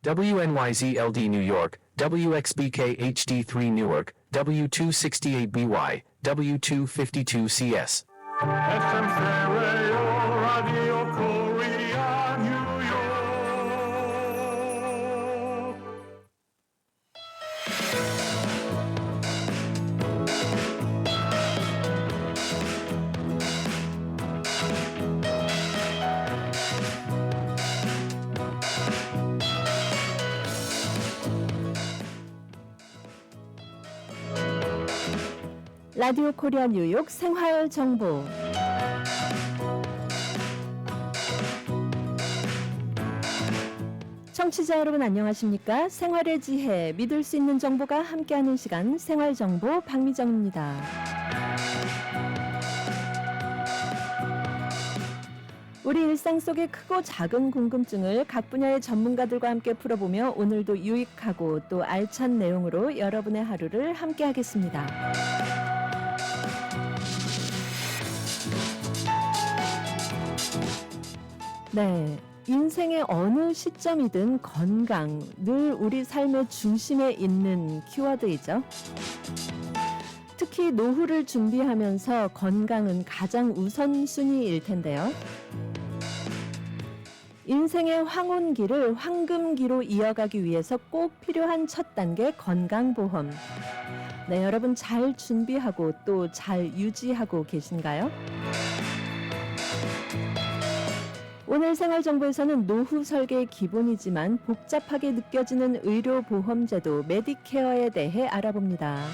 WNYZ-LD New York, WXBK HD3 Newark, W268BY, W252CS. SM Stereo Radio Korea 뉴욕. 라디오 코리아 뉴욕 생활 정보. 청취자 여러분 안녕하십니까? 생활의 지혜, 믿을 수 있는 정보가 함께하는 시간 생활 정보 박미정입니다. 우리 일상 속의 크고 작은 궁금증을 각 분야의 전문가들과 함께 풀어보며 오늘도 유익하고 또 알찬 내용으로 여러분의 하루를 함께하겠습니다. 네, 인생의 어느 시점이든 건강, 늘 우리 삶의 중심에 있는 키워드이죠. 특히 노후를 준비하면서 건강은 가장 우선순위일 텐데요. 인생의 황혼기를 황금기로 이어가기 위해서 꼭 필요한 첫 단계 건강보험. 네, 여러분 잘 준비하고 또 잘 유지하고 계신가요? 오늘 생활정보에서는 노후 설계의 기본이지만 복잡하게 느껴지는 의료보험제도 메디케어에 대해 알아봅니다.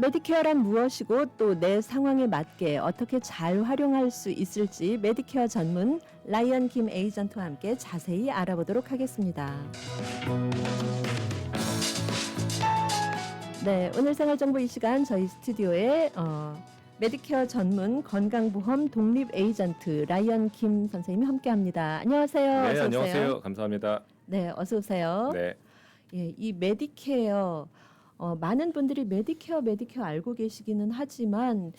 메디케어란 무엇이고 또 내 상황에 맞게 어떻게 잘 활용할 수 있을지 메디케어 전문 라이언 김 에이전트와 함께 자세히 알아보도록 하겠습니다. 네, 오늘 생활정보 이 시간 저희 스튜디오에 메디케어 전문 건강보험 독립 에이전트 라이언 김 선생님이 함께합니다. 안녕하세요. 네, 어서 오세요. 안녕하세요. 감사합니다. 네, 어서 오세요. 네, 예, 이 메디케어 많은 분들이 메디케어 알고 계시기는 하지만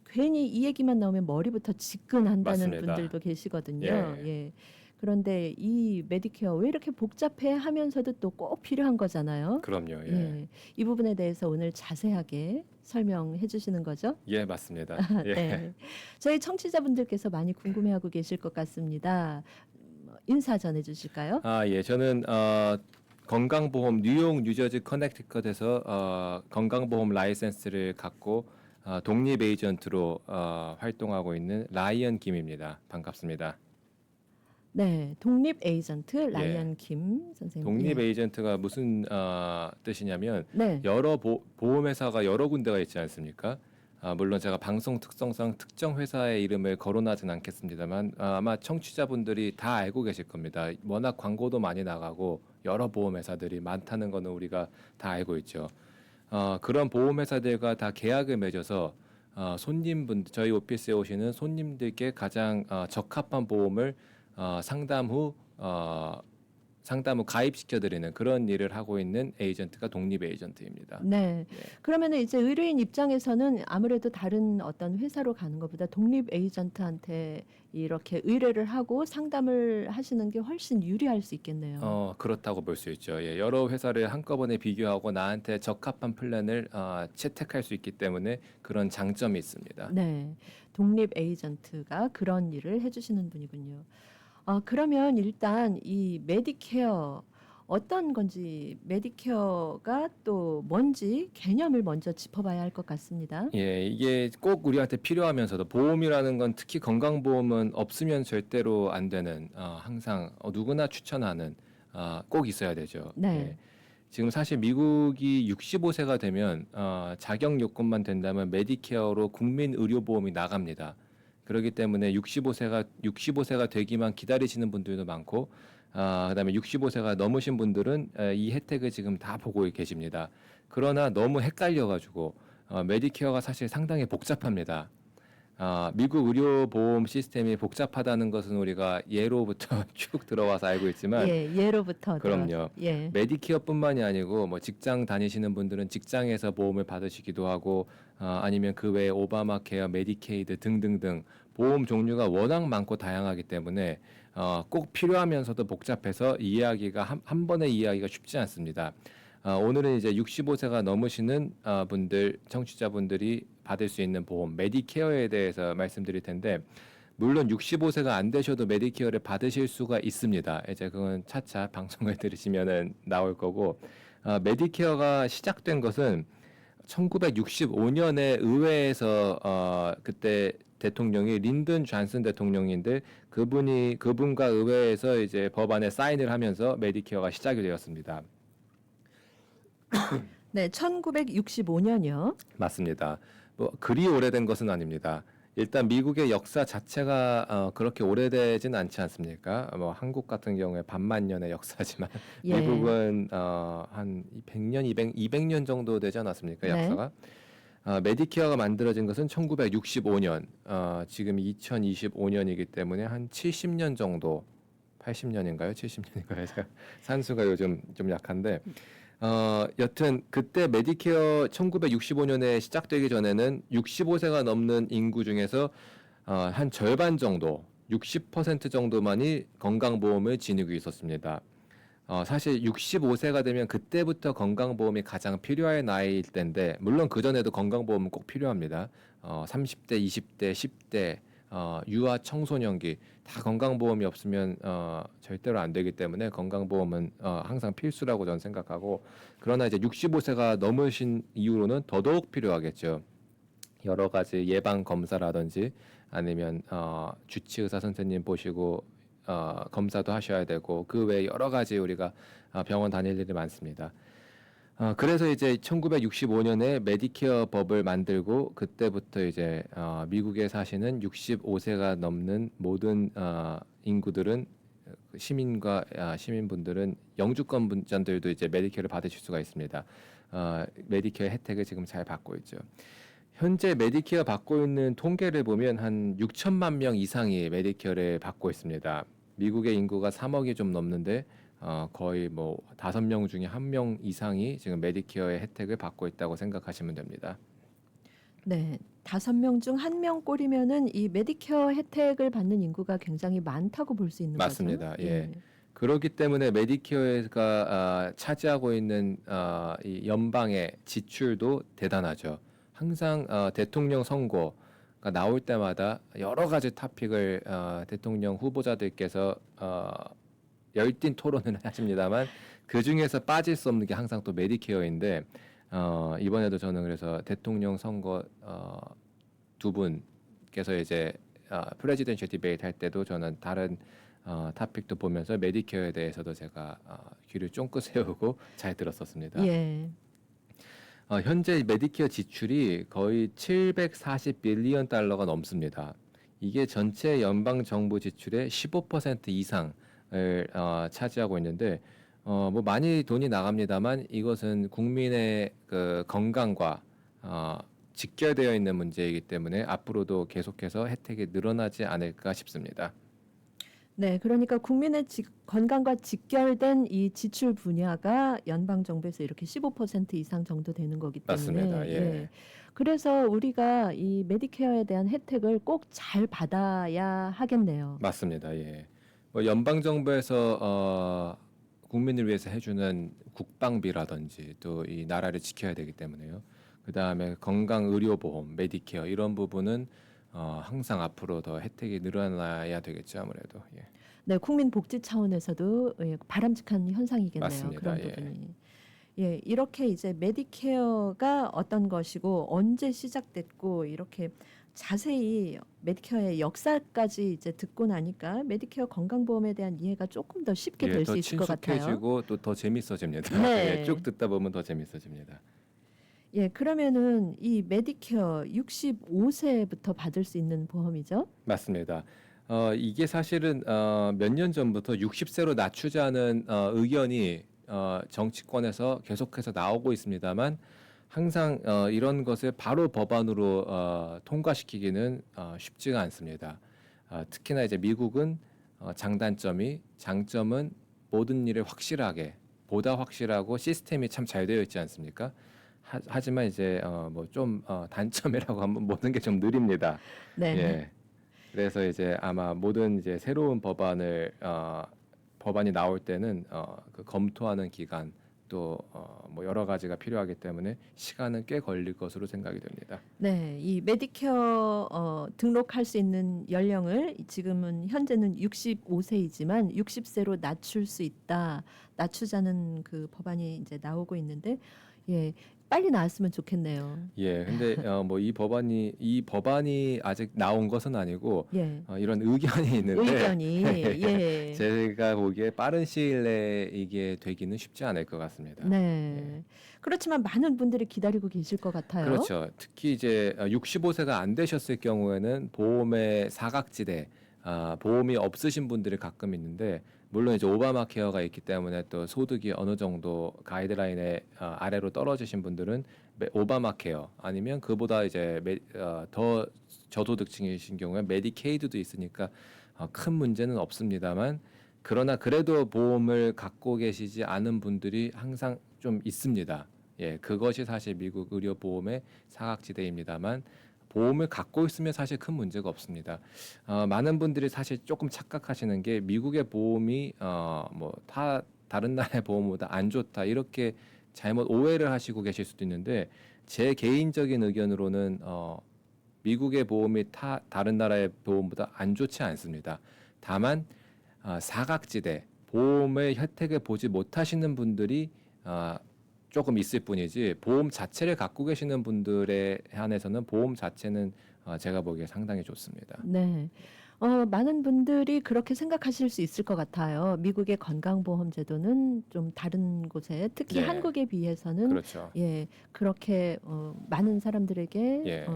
괜히 이 얘기만 나오면 머리부터 지끈한다는 맞습니다. 분들도 계시거든요. 예. 예. 그런데 이 메디케어 왜 이렇게 복잡해 하면서도 또 꼭 필요한 거잖아요. 그럼요. 예, 예. 이 부분에 대해서 오늘 자세하게 설명해 주시는 거죠? 예, 맞습니다. 예. 네. 저희 청취자분들께서 많이 궁금해하고 계실 것 같습니다. 인사 전해 주실까요? 아, 예, 저는 건강보험 뉴욕, 뉴저지, 커넥티컷에서 건강보험 라이센스를 갖고 독립 에이전트로 활동하고 있는 라이언 김입니다. 반갑습니다. 네, 독립 에이전트 라이언 김 선생님. 독립 예. 에이전트가 무슨 뜻이냐면 네. 여러 보험회사가 여러 군데가 있지 않습니까? 물론 제가 방송 특성상 특정 회사의 이름을 거론하진 않겠습니다만 아마 청취자분들이 다 알고 계실 겁니다. 워낙 광고도 많이 나가고 여러 보험회사들이 많다는 거는 우리가 다 알고 있죠. 그런 보험회사들과 다 계약을 맺어서 손님분들, 저희 오피스에 오시는 손님들께 가장 적합한 보험을 상담 후 가입시켜드리는 그런 일을 하고 있는 에이전트가 독립 에이전트입니다. 네. 그러면 이제 의료인 입장에서는 아무래도 다른 어떤 회사로 가는 것보다 독립 에이전트한테 이렇게 의뢰를 하고 상담을 하시는 게 훨씬 유리할 수 있겠네요. 그렇다고 볼 수 있죠. 예, 여러 회사를 한꺼번에 비교하고 나한테 적합한 플랜을 채택할 수 있기 때문에 그런 장점이 있습니다. 네. 독립 에이전트가 그런 일을 해주시는 분이군요. 그러면 일단 이 메디케어 어떤 건지 메디케어가 또 뭔지 개념을 먼저 짚어봐야 할 것 같습니다. 예, 이게 꼭 우리한테 필요하면서도 보험이라는 건 특히 건강보험은 없으면 절대로 안 되는 항상 누구나 추천하는 꼭 있어야 되죠. 네. 예. 지금 사실 미국이 65세가 되면 자격 요건만 된다면 메디케어로 국민 의료보험이 나갑니다. 그렇기 때문에 65세가 되기만 기다리시는 분들도 많고 그다음에 65세가 넘으신 분들은 이 혜택을 지금 다 보고 계십니다. 그러나 너무 헷갈려가지고 메디케어가 사실 상당히 복잡합니다. 미국 의료보험 시스템이 복잡하다는 것은 우리가 예로부터 쭉 들어와서 알고 있지만 예로부터 그럼요. 예. 메디케어뿐만이 아니고 뭐 직장 다니시는 분들은 직장에서 보험을 받으시기도 하고 아니면 그 외에 오바마 케어, 메디케이드 등등등 보험 종류가 워낙 많고 다양하기 때문에 꼭 필요하면서도 복잡해서 이해하기가 한 번에 이해하기가 쉽지 않습니다. 오늘은 이제 65세가 넘으시는 분들, 청취자분들이 받을 수 있는 보험 메디케어에 대해서 말씀드릴 텐데, 물론 65세가 안 되셔도 메디케어를 받으실 수가 있습니다. 이제 그건 차차 방송을 들으시면은 나올 거고, 메디케어가 시작된 것은 1965년에 의회에서 그때 대통령이 린든 존슨 대통령인데, 그분과 의회에서 이제 법안에 사인을 하면서 메디케어가 시작이 되었습니다. 네, 1965년이요. 맞습니다. 뭐 그리 오래된 것은 아닙니다. 일단 미국의 역사 자체가 그렇게 오래되진 않지 않습니까? 뭐 한국 같은 경우에 반만 년의 역사지만 예. 미국은 한 100년, 200년 정도 되지 않았습니까? 네. 역사가. 메디케어가 만들어진 것은 1965년, 지금 2025년이기 때문에 한 70년 정도, 80년인가요? 70년인가요? 제가 산수가 요즘 좀 약한데, 여튼 그때 메디케어 1965년에 시작되기 전에는 65세가 넘는 인구 중에서 한 절반 정도, 60% 정도만이 건강보험을 지니고 있었습니다. 사실 65세가 되면 그때부터 건강보험이 가장 필요할 나이일 때인데, 물론 그 전에도 건강보험은 꼭 필요합니다. 30대, 20대, 10대, 유아 청소년기 다 건강보험이 없으면 절대로 안 되기 때문에 건강보험은 항상 필수라고 저는 생각하고, 그러나 이제 65세가 넘으신 이후로는 더더욱 필요하겠죠. 여러 가지 예방 검사라든지 아니면 주치 의사 선생님 보시고 검사도 하셔야 되고, 그 외에 여러 가지 우리가 병원 다닐 일이 많습니다. 그래서 이제 1965년에 메디케어 법을 만들고, 그때부터 이제 미국에 사시는 65세가 넘는 모든 인구들은, 시민분들은, 영주권 분들도 이제 메디케어를 받으실 수가 있습니다. 메디케어 혜택을 지금 잘 받고 있죠. 현재 메디케어 받고 있는 통계를 보면 한 6천만 명 이상이 메디케어를 받고 있습니다. 미국의 인구가 3억이 좀 넘는데 거의 뭐 5명 중에 1명 이상이 지금 메디케어의 혜택을 받고 있다고 생각하시면 됩니다. 네, 5명 중 1명 꼴이면은 이 메디케어 혜택을 받는 인구가 굉장히 많다고 볼 수 있는 맞습니다. 거죠. 예. 그렇기 때문에 메디케어가 차지하고 있는 이 연방의 지출도 대단하죠. 항상 대통령 선거가 나올 때마다 여러 가지 토픽을 대통령 후보자들께서 열띤 토론을 하십니다만, 그 중에서 빠질 수 없는 게 항상 또 메디케어인데, 이번에도 저는 그래서 대통령 선거 두 분께서 이제 프레지던셜 디베이트 할 때도 저는 다른 토픽도 보면서 메디케어에 대해서도 제가 귀를 쫑긋 세우고 잘 들었었습니다. 예. 현재 메디케어 지출이 거의 740빌리언 달러가 넘습니다. 이게 전체 연방 정부 지출의 15% 이상을 차지하고 있는데, 뭐 많이 돈이 나갑니다만 이것은 국민의 그 건강과 직결되어 있는 문제이기 때문에 앞으로도 계속해서 혜택이 늘어나지 않을까 싶습니다. 네, 그러니까 국민의 건강과 직결된 이 지출 분야가 연방 정부에서 이렇게 15% 이상 정도 되는 거기 때문에, 맞습니다. 예. 그래서 우리가 이 메디케어에 대한 혜택을 꼭 잘 받아야 하겠네요. 맞습니다. 예. 뭐 연방 정부에서 국민을 위해서 해주는 국방비라든지 또 이 나라를 지켜야 되기 때문에요. 그 다음에 건강 의료보험, 메디케어 이런 부분은 항상 앞으로 더 혜택이 늘어나야 되겠죠, 아무래도. 예. 네, 국민 복지 차원에서도 바람직한 현상이겠네요. 맞습니다. 그런 예. 부분이. 예, 이렇게 이제 메디케어가 어떤 것이고 언제 시작됐고 이렇게 자세히 메디케어의 역사까지 이제 듣고 나니까 메디케어 건강보험에 대한 이해가 조금 더 쉽게 될 수 더 있을 것 같아요. 친숙해지고 또 더 재밌어집니다. 네. 예, 쭉 듣다 보면 더 재밌어집니다. 예, 그러면은 이 메디케어 65세부터 받을 수 있는 보험이죠? 맞습니다. 이게 사실은 몇 년 전부터 60세로 낮추자는 의견이 정치권에서 계속해서 나오고 있습니다만, 항상 이런 것을 바로 법안으로 통과시키기는 쉽지가 않습니다. 특히나 이제 미국은 장점은 모든 일을 확실하게, 보다 확실하고 시스템이 참 잘 되어 있지 않습니까? 하지만 이제 뭐 좀 단점이라고 하면 모든 게 좀 느립니다. 네. 예. 그래서 이제 아마 모든 이제 새로운 법안이 나올 때는 그 검토하는 기간 또 뭐 여러 가지가 필요하기 때문에 시간은 꽤 걸릴 것으로 생각이 됩니다. 네, 이 메디케어 등록할 수 있는 연령을 지금은 현재는 65세이지만 60세로 낮출 수 있다. 낮추자는 그 법안이 이제 나오고 있는데 예, 빨리 나왔으면 좋겠네요. 예, 근데 뭐 이 법안이 아직 나온 것은 아니고 예. 이런 의견이 있는데 의견이 예. 제가 보기에 빠른 시일 내에 이게 되기는 쉽지 않을 것 같습니다. 네. 그렇지만 많은 분들이 기다리고 계실 것 같아요. 그렇죠. 특히 이제 65세가 안 되셨을 경우에는 보험의 사각지대, 보험이 없으신 분들이 가끔 있는데 물론 이제 오바마 케어가 있기 때문에 또 소득이 어느 정도 가이드라인의 아래로 떨어지신 분들은 오바마 케어 아니면 그보다 이제 더 저소득층이신 경우에 메디케이드도 있으니까 큰 문제는 없습니다만 그러나 그래도 보험을 갖고 계시지 않은 분들이 항상 좀 있습니다. 예, 그것이 사실 미국 의료 보험의 사각지대입니다만 보험을 갖고 있으면 사실 큰 문제가 없습니다. 많은 분들이 사실 조금 착각하시는 게 미국의 보험이 다른 나라의 보험보다 안 좋다 이렇게 잘못 오해를 하시고 계실 수도 있는데 제 개인적인 의견으로는 미국의 보험이 다른 나라의 보험보다 안 좋지 않습니다. 다만 사각지대 보험의 혜택을 보지 못하시는 분들이 조금 있을 뿐이지 보험 자체를 갖고 계시는 분들에 한해서는 보험 자체는 제가 보기에 상당히 좋습니다. 네. 많은 분들이 그렇게 생각하실 수 있을 것 같아요. 미국의 건강보험 제도는 좀 다른 곳에 특히 예. 한국에 비해서는 그렇죠. 예, 그렇게 많은 사람들에게 예.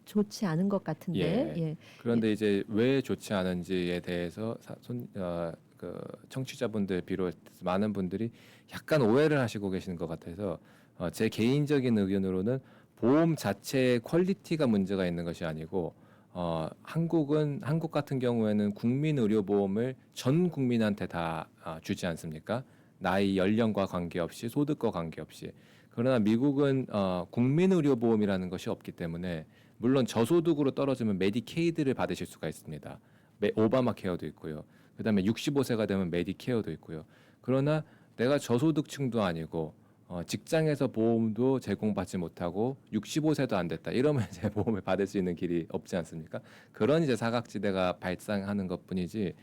좋지 않은 것 같은데 예. 그런데 이제 왜 좋지 않은지에 대해서 그 청취자분들 비롯 많은 분들이 약간 오해를 하시고 계시는 것 같아서 제 개인적인 의견으로는 보험 자체의 퀄리티가 문제가 있는 것이 아니고 한국 같은 경우에는 국민의료보험을 전 국민한테 다 주지 않습니까? 나이 연령과 관계없이 소득과 관계없이 그러나 미국은 국민의료보험이라는 것이 없기 때문에 물론 저소득으로 떨어지면 메디케이드를 받으실 수가 있습니다. 오바마 케어도 있고요. 그다음에 65세가 되면 메디케어도 있고요. 그러나 내가 저소득층도 아니고 직장에서 보험도 제공받지 못하고 65세도 안 됐다. 이러면 이제 보험을 받을 수 있는 길이 없지 않습니까? 그런 이제 사각지대가 발생하는 것뿐이지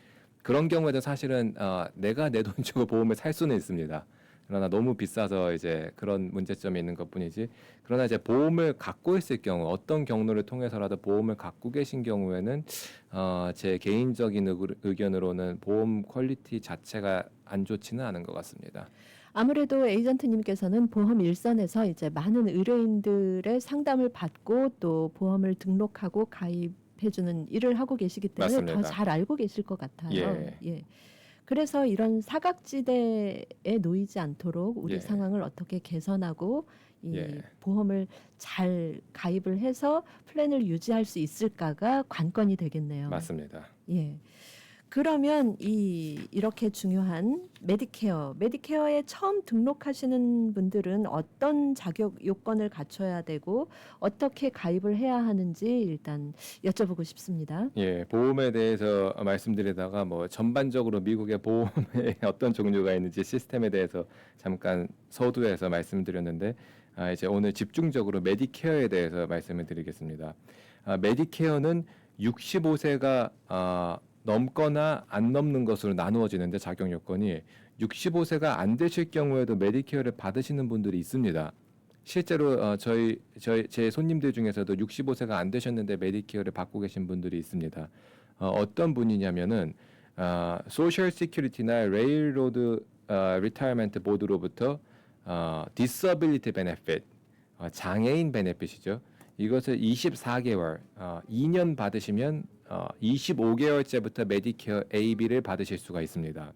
그런 경우에도 사실은 내가 내 돈 주고 보험을 살 수는 있습니다. 그러나 너무 비싸서 이제 그런 문제점이 있는 것뿐이지. 그러나 이제 보험을 갖고 있을 경우 어떤 경로를 통해서라도 보험을 갖고 계신 경우에는 제 개인적인 의견으로는 보험 퀄리티 자체가 안 좋지는 않은 것 같습니다. 아무래도 에이전트님께서는 보험 일선에서 이제 많은 의료인들의 상담을 받고 또 보험을 등록하고 가입해주는 일을 하고 계시기 때문에 맞습니다. 더 잘 알고 계실 것 같아요. 예. 예. 그래서 이런 사각지대에 놓이지 않도록 우리 예. 상황을 어떻게 개선하고 이 예. 보험을 잘 가입을 해서 플랜을 유지할 수 있을까가 관건이 되겠네요. 맞습니다. 예. 그러면 이렇게 중요한 메디케어에 처음 등록하시는 분들은 어떤 자격 요건을 갖춰야 되고 어떻게 가입을 해야 하는지 일단 여쭤보고 싶습니다. 예, 보험에 대해서 말씀드리다가 뭐 전반적으로 미국의 보험에 어떤 종류가 있는지 시스템에 대해서 잠깐 서두에서 말씀드렸는데 이제 오늘 집중적으로 메디케어에 대해서 말씀을 드리겠습니다. 메디케어는 65세가 넘거나 안 넘는 것으로 나누어지는데 자격 요건이 65세가 안 되실 경우에도 메디케어를 받으시는 분들이 있습니다. 실제로 제 손님들 중에서도 65세가 안 되셨는데 메디케어를 받고 계신 분들이 있습니다. 어떤 분이냐면은 소셜 시큐리티나 레일로드 리타이어먼트 보드로부터 디서빌리티 베네핏 장애인 베네핏이죠. 이것을 24개월 2년 받으시면 25개월째부터 메디케어 AB를 받으실 수가 있습니다.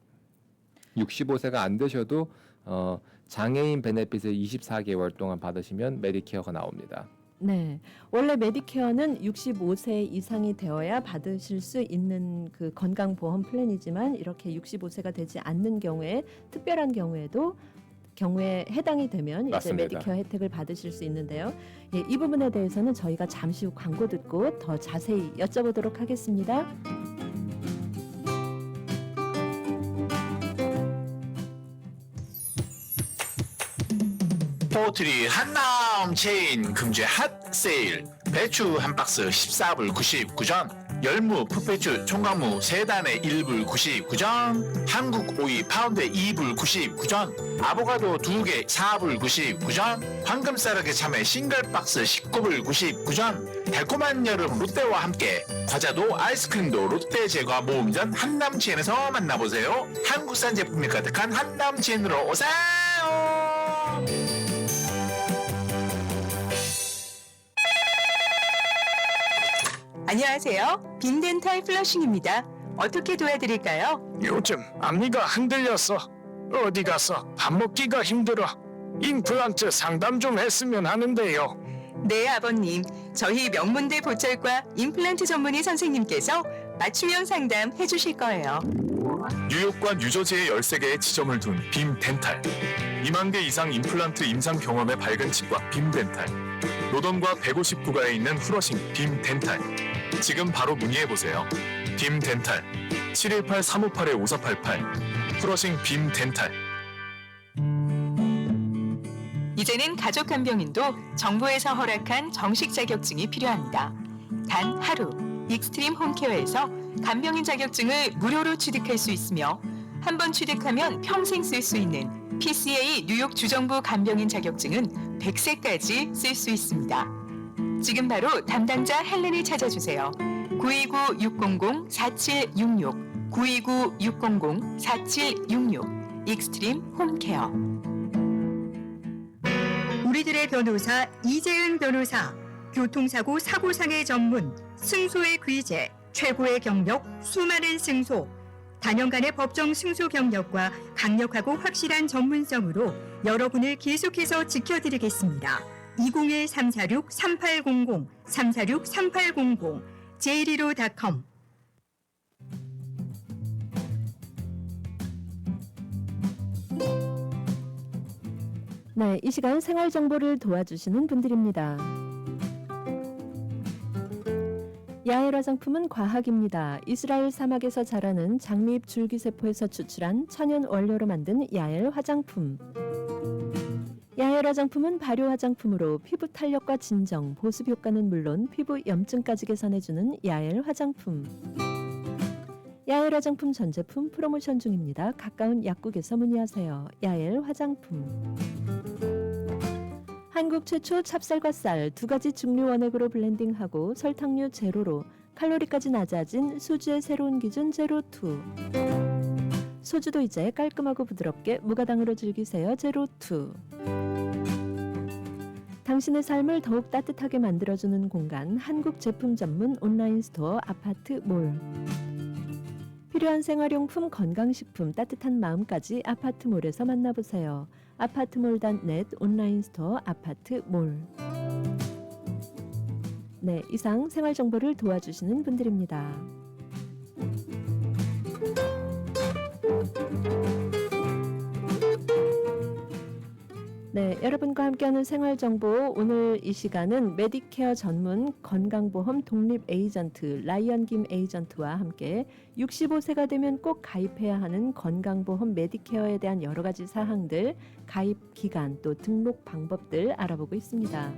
65세가 안 되셔도 장애인 베네핏을 24개월 동안 받으시면 메디케어가 나옵니다. 네. 원래 메디케어는 65세 이상이 되어야 받으실 수 있는 그 건강보험 플랜이지만 이렇게 65세가 되지 않는 경우에 특별한 경우에도 경우에 해당이 되면 이제 맞습니다. 메디케어 혜택을 받으실 수 있는데요. 예, 이 부분에 대해서는 저희가 잠시 후 광고 듣고 더 자세히 여쭤보도록 하겠습니다. 포트리 한남 체인 금주의 핫 세일. 배추 한 박스 14불 99전, 열무, 풋배추, 총각무 3단에 1불 99전, 한국 오이 파운드에 2불 99전, 아보카도 2개 4불 99전, 황금싸르게 참외 싱글 박스 19불 99전. 달콤한 여름 롯데와 함께 과자도 아이스크림도 롯데 제과 모음전 한남체인에서 만나보세요. 한국산 제품이 가득한 한남체인으로 오세요. 안녕하세요. 빔덴탈 플러싱입니다. 어떻게 도와드릴까요? 요즘 앞니가 흔들려서 어디 가서 밥 먹기가 힘들어. 임플란트 상담 좀 했으면 하는데요. 네, 아버님. 저희 명문대 보철과 임플란트 전문의 선생님께서 맞춤형 상담 해주실 거예요. 뉴욕과 뉴저지에 13개의 지점을 둔 빔덴탈. 2만 개 이상 임플란트 임상 경험의 밝은 치과 빔덴탈. 노던과 159가에 있는 후러싱 빔덴탈. 지금 바로 문의해보세요. 빔덴탈 718-358-5488 후러싱 빔덴탈. 이제는 가족 간병인도 정부에서 허락한 정식 자격증이 필요합니다. 단 하루 익스트림 홈케어에서 간병인 자격증을 무료로 취득할 수 있으며 한 번 취득하면 평생 쓸 수 있는 PCA 뉴욕 주정부 간병인 자격증은 100세까지 쓸 수 있습니다. 지금 바로 담당자 헬렌을 찾아주세요. 929-600-4766 929-600-4766 익스트림 홈케어. 우리들의 변호사 이재은 변호사, 교통사고 사고상의 전문, 승소의 귀재, 최고의 경력, 수많은 승소, 단연간의 법정 승소 경력과 강력하고 확실한 전문성으로 여러분을 계속해서 지켜드리겠습니다. 201-346-3800, 346-3800, j115.com. 네, 이 시간 생활 정보를 도와주시는 분들입니다. 야엘 화장품은 과학입니다. 이스라엘 사막에서 자라는 장미잎 줄기세포에서 추출한 천연 원료로 만든 야엘 화장품. 야엘 화장품은 발효 화장품으로 피부 탄력과 진정, 보습 효과는 물론 피부 염증까지 개선해주는 야엘 화장품. 야엘 화장품 전 제품 프로모션 중입니다. 가까운 약국에서 문의하세요. 야엘 화장품. 한국 최초 찹쌀과 쌀 두 가지 증류 원액으로 블렌딩하고 설탕류 제로로 칼로리까지 낮아진 수주의 새로운 기준 제로2. 소주도 이제 깔끔하고 부드럽게 무가당으로 즐기세요. 제로2. 당신의 삶을 더욱 따뜻하게 만들어주는 공간 한국 제품 전문 온라인 스토어 아파트몰. 필요한 생활용품, 건강식품, 따뜻한 마음까지 아파트몰에서 만나보세요. 아파트몰.net 온라인 스토어 아파트몰. 네, 이상 생활정보를 도와주시는 분들입니다. 네, 여러분과 함께하는 생활정보, 오늘 이 시간은 메디케어 전문 건강보험 독립 에이전트 라이언 김 에이전트와 함께 65세가 되면 꼭 가입해야 하는 건강보험 메디케어에 대한 여러 가지 사항들, 가입 기간 또 등록 방법들 알아보고 있습니다.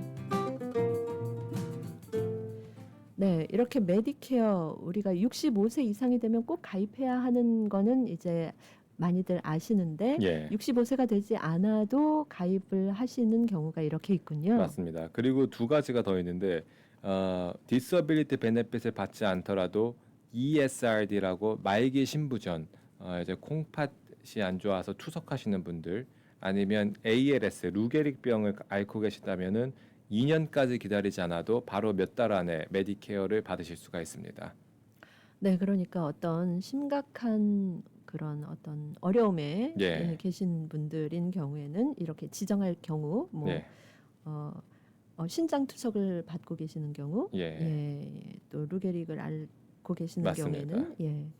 네, 이렇게 메디케어 우리가 65세 이상이 되면 꼭 가입해야 하는 거는 이제 많이들 아시는데 예. 65세가 되지 않아도 가입을 하시는 경우가 이렇게 있군요. 맞습니다. 그리고 두 가지가 더 있는데 디서빌리티 베네핏을 받지 않더라도 ESRD라고 말기 신부전, 이제 콩팥이 안 좋아서 투석하시는 분들, 아니면 ALS 루게릭병을 앓고 계시다면은 2년까지 기다리지 않아도 바로 몇 달 안에 메디케어를 받으실 수가 있습니다. 네, 그러니까 어떤 심각한 그런 어떤 어려움에 예. 계신 분들인 경우에는 이렇게 지정할 경우, 뭐 네. 신장 투석을 받고 계시는 경우, 예. 또 루게릭을 앓고 계시는 맞습니다. 경우에는,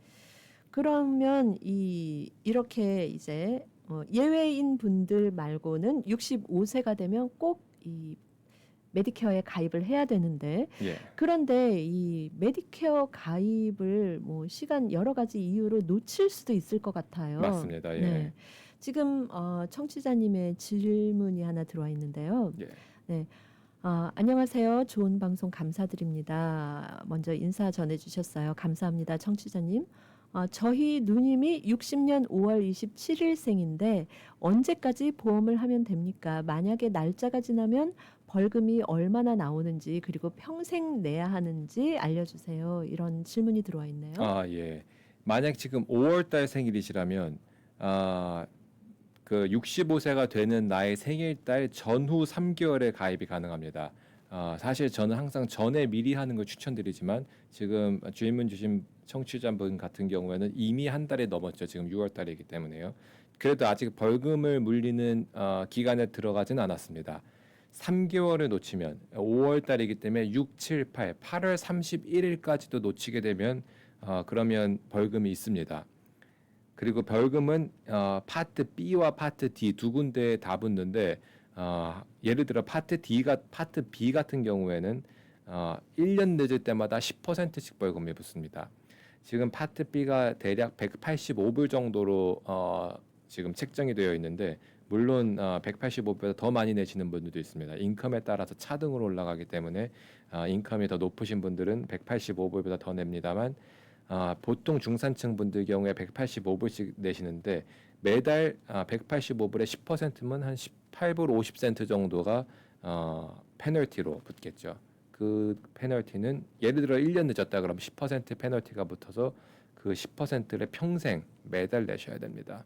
그러면 이렇게 이제 예외인 분들 말고는 65세가 되면 꼭 이 메디케어에 가입을 해야 되는데 예. 그런데 이 메디케어 가입을 뭐 시간 여러 가지 이유로 놓칠 수도 있을 것 같아요. 맞습니다. 예. 네. 지금 청취자님의 질문이 하나 들어와 있는데요. 예. 네. 안녕하세요. 좋은 방송 감사드립니다. 먼저 인사 전해주셨어요. 감사합니다, 청취자님. 저희 누님이 60년 5월 27일생인데 언제까지 보험을 하면 됩니까? 만약에 날짜가 지나면 벌금이 얼마나 나오는지 그리고 평생 내야 하는지 알려주세요. 이런 질문이 들어와 있네요. 예. 만약 지금 5월달 생일이시라면 그 65세가 되는 나의 생일달 전후 3개월에 가입이 가능합니다. 사실 저는 항상 전에 미리 하는 걸 추천드리지만 지금 질문 주신 청취자분 같은 경우에는 이미 한 달이 넘었죠. 지금 6월달이기 때문에요. 그래도 아직 벌금을 물리는 기간에 들어가진 않았습니다. 3개월을 놓치면 5월달이기 때문에 6, 7, 8, 8월 31일까지도 놓치게 되면 그러면 벌금이 있습니다. 그리고 벌금은 파트 B와 파트 D 두 군데에 다 붙는데 예를 들어 파트 B 같은 경우에는 1년 늦을 때마다 10%씩 벌금이 붙습니다. 지금 파트 B가 대략 185불 정도로 지금 책정이 되어 있는데 물론 185불보다 더 많이 내시는 분들도 있습니다. 인컴에 따라서 차등으로 올라가기 때문에 인컴이 더 높으신 분들은 185불보다 더 냅니다만 보통 중산층 분들 경우에 185불씩 내시는데 매달 185불에 10%면 한 18불 50센트 정도가 페널티로 붙겠죠. 그 페널티는 예를 들어 1년 늦었다 그러면 10% 페널티가 붙어서 그 10%를 평생 매달 내셔야 됩니다.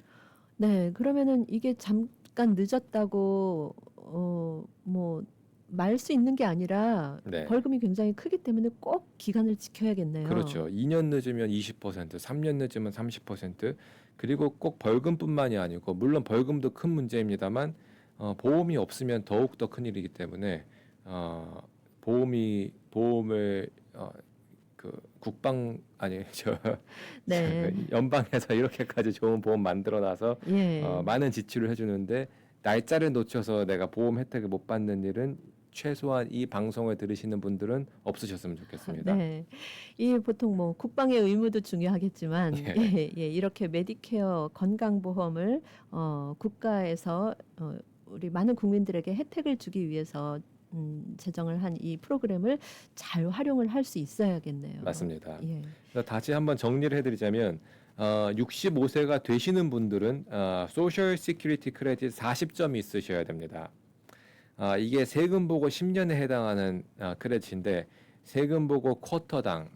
네, 그러면은 이게 잠깐 늦었다고 뭐 말 수 있는 게 아니라 네. 벌금이 굉장히 크기 때문에 꼭 기간을 지켜야겠네요. 그렇죠. 2년 늦으면 20%, 3년 늦으면 30%, 그리고 꼭 벌금뿐만이 아니고 물론 벌금도 큰 문제입니다만 보험이 없으면 더욱 더 큰일이기 때문에 보험을 그 국방 아니 네. 연방에서 이렇게까지 좋은 보험 만들어놔서 예. 많은 지출을 해주는데 날짜를 놓쳐서 내가 보험 혜택을 못 받는 일은 최소한 이 방송을 들으시는 분들은 없으셨으면 좋겠습니다. 네. 이 보통 뭐 국방의 의무도 중요하겠지만 예. 이렇게 메디케어 건강보험을 국가에서 우리 많은 국민들에게 혜택을 주기 위해서 제정을 한 이 프로그램을 잘 활용을 할 수 있어야겠네요. 맞습니다. 예. 그래서 다시 한번 정리를 해드리자면 65세가 되시는 분들은 소셜 시큐리티 크레딧 40점이 있으셔야 됩니다. 이게 세금 보고 10년에 해당하는 크레딧인데 세금 보고 쿼터당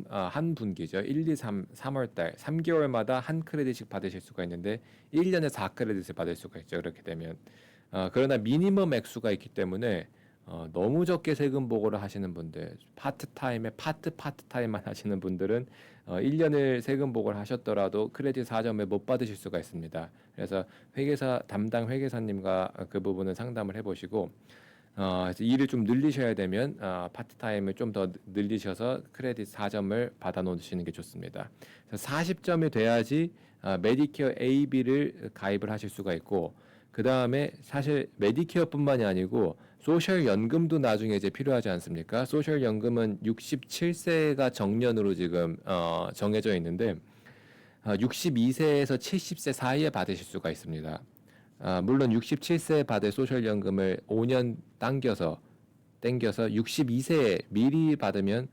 한 분기죠. 1, 2, 3월 달 3개월마다 한 크레딧씩 받으실 수가 있는데 1년에 4크레딧을 받을 수가 있죠. 그렇게 되면 그러나 미니멈 액수가 있기 때문에 너무 적게 세금 보고를 하시는 분들, 파트타임에 파트타임만 하시는 분들은 1년을 세금 보고를 하셨더라도 크레딧 4점을 못 받으실 수가 있습니다. 그래서 담당 회계사님과 그 부분은 상담을 해보시고 일을 좀 늘리셔야 되면 파트타임을 좀 더 늘리셔서 크레딧 4점을 받아 놓으시는 게 좋습니다. 그래서 40점이 돼야지 메디케어 AB를 가입을 하실 수가 있고 그 다음에 사실 메디케어뿐만이 아니고 소셜 연금도 나중에 이제 필요하지 않습니까? 소셜 연금은 67세가 정년으로 지금 정해져 있는데 62세에서 70세 사이에 받으실 수가 있습니다. 물론 67세에 받을 소셜 연금을 5년 땡겨서 62세에 미리 받으면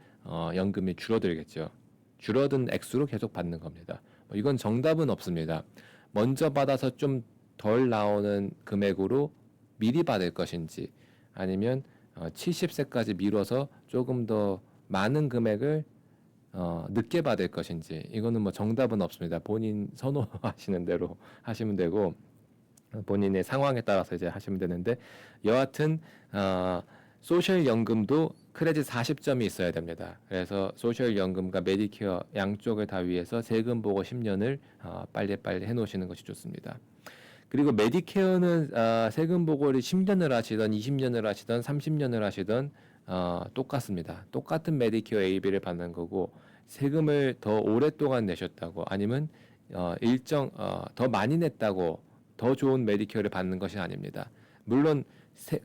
연금이 줄어들겠죠. 줄어든 액수로 계속 받는 겁니다. 이건 정답은 없습니다. 먼저 받아서 좀 덜 나오는 금액으로 미리 받을 것인지 아니면 70세까지 미뤄서 조금 더 많은 금액을 늦게 받을 것인지 이거는 뭐 정답은 없습니다. 본인 선호하시는 대로 하시면 되고 본인의 상황에 따라서 이제 하시면 되는데 여하튼 소셜 연금도 크레딧 40점이 있어야 됩니다. 그래서 소셜 연금과 메디케어 양쪽을 다 위해서 세금 보고 10년을 빨리 해놓으시는 것이 좋습니다. 그리고 메디케어는 세금 보고를 10년을 하시던 20년을 하시던 30년을 하시던 똑같습니다. 똑같은 메디케어 AB를 받는 거고 세금을 더 오랫동안 내셨다고 아니면 더 많이 냈다고 더 좋은 메디케어를 받는 것이 아닙니다. 물론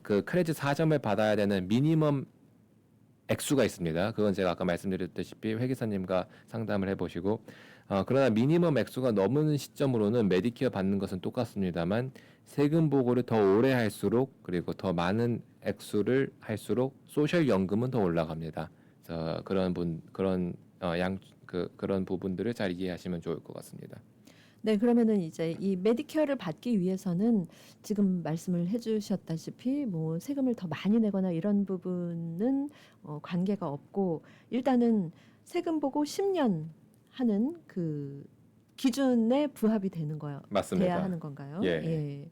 그 크레딧 4점을 받아야 되는 미니멈 액수가 있습니다. 그건 제가 아까 말씀드렸다시피 회계사님과 상담을 해보시고 그러나 미니멈 액수가 넘는 시점으로는 메디케어 받는 것은 똑같습니다만 세금 보고를 더 오래 할수록 그리고 더 많은 액수를 할수록 소셜 연금은 더 올라갑니다. 그래서 그런 부분들을 잘 이해하시면 좋을 것 같습니다. 네, 그러면은 이제 이 메디케어를 받기 위해서는 지금 말씀을 해주셨다시피 뭐 세금을 더 많이 내거나 이런 부분은 관계가 없고 일단은 세금 보고 10년 하는 그 기준에 부합이 되는 거예요. 맞습니다. 돼야 하는 건가요? 예.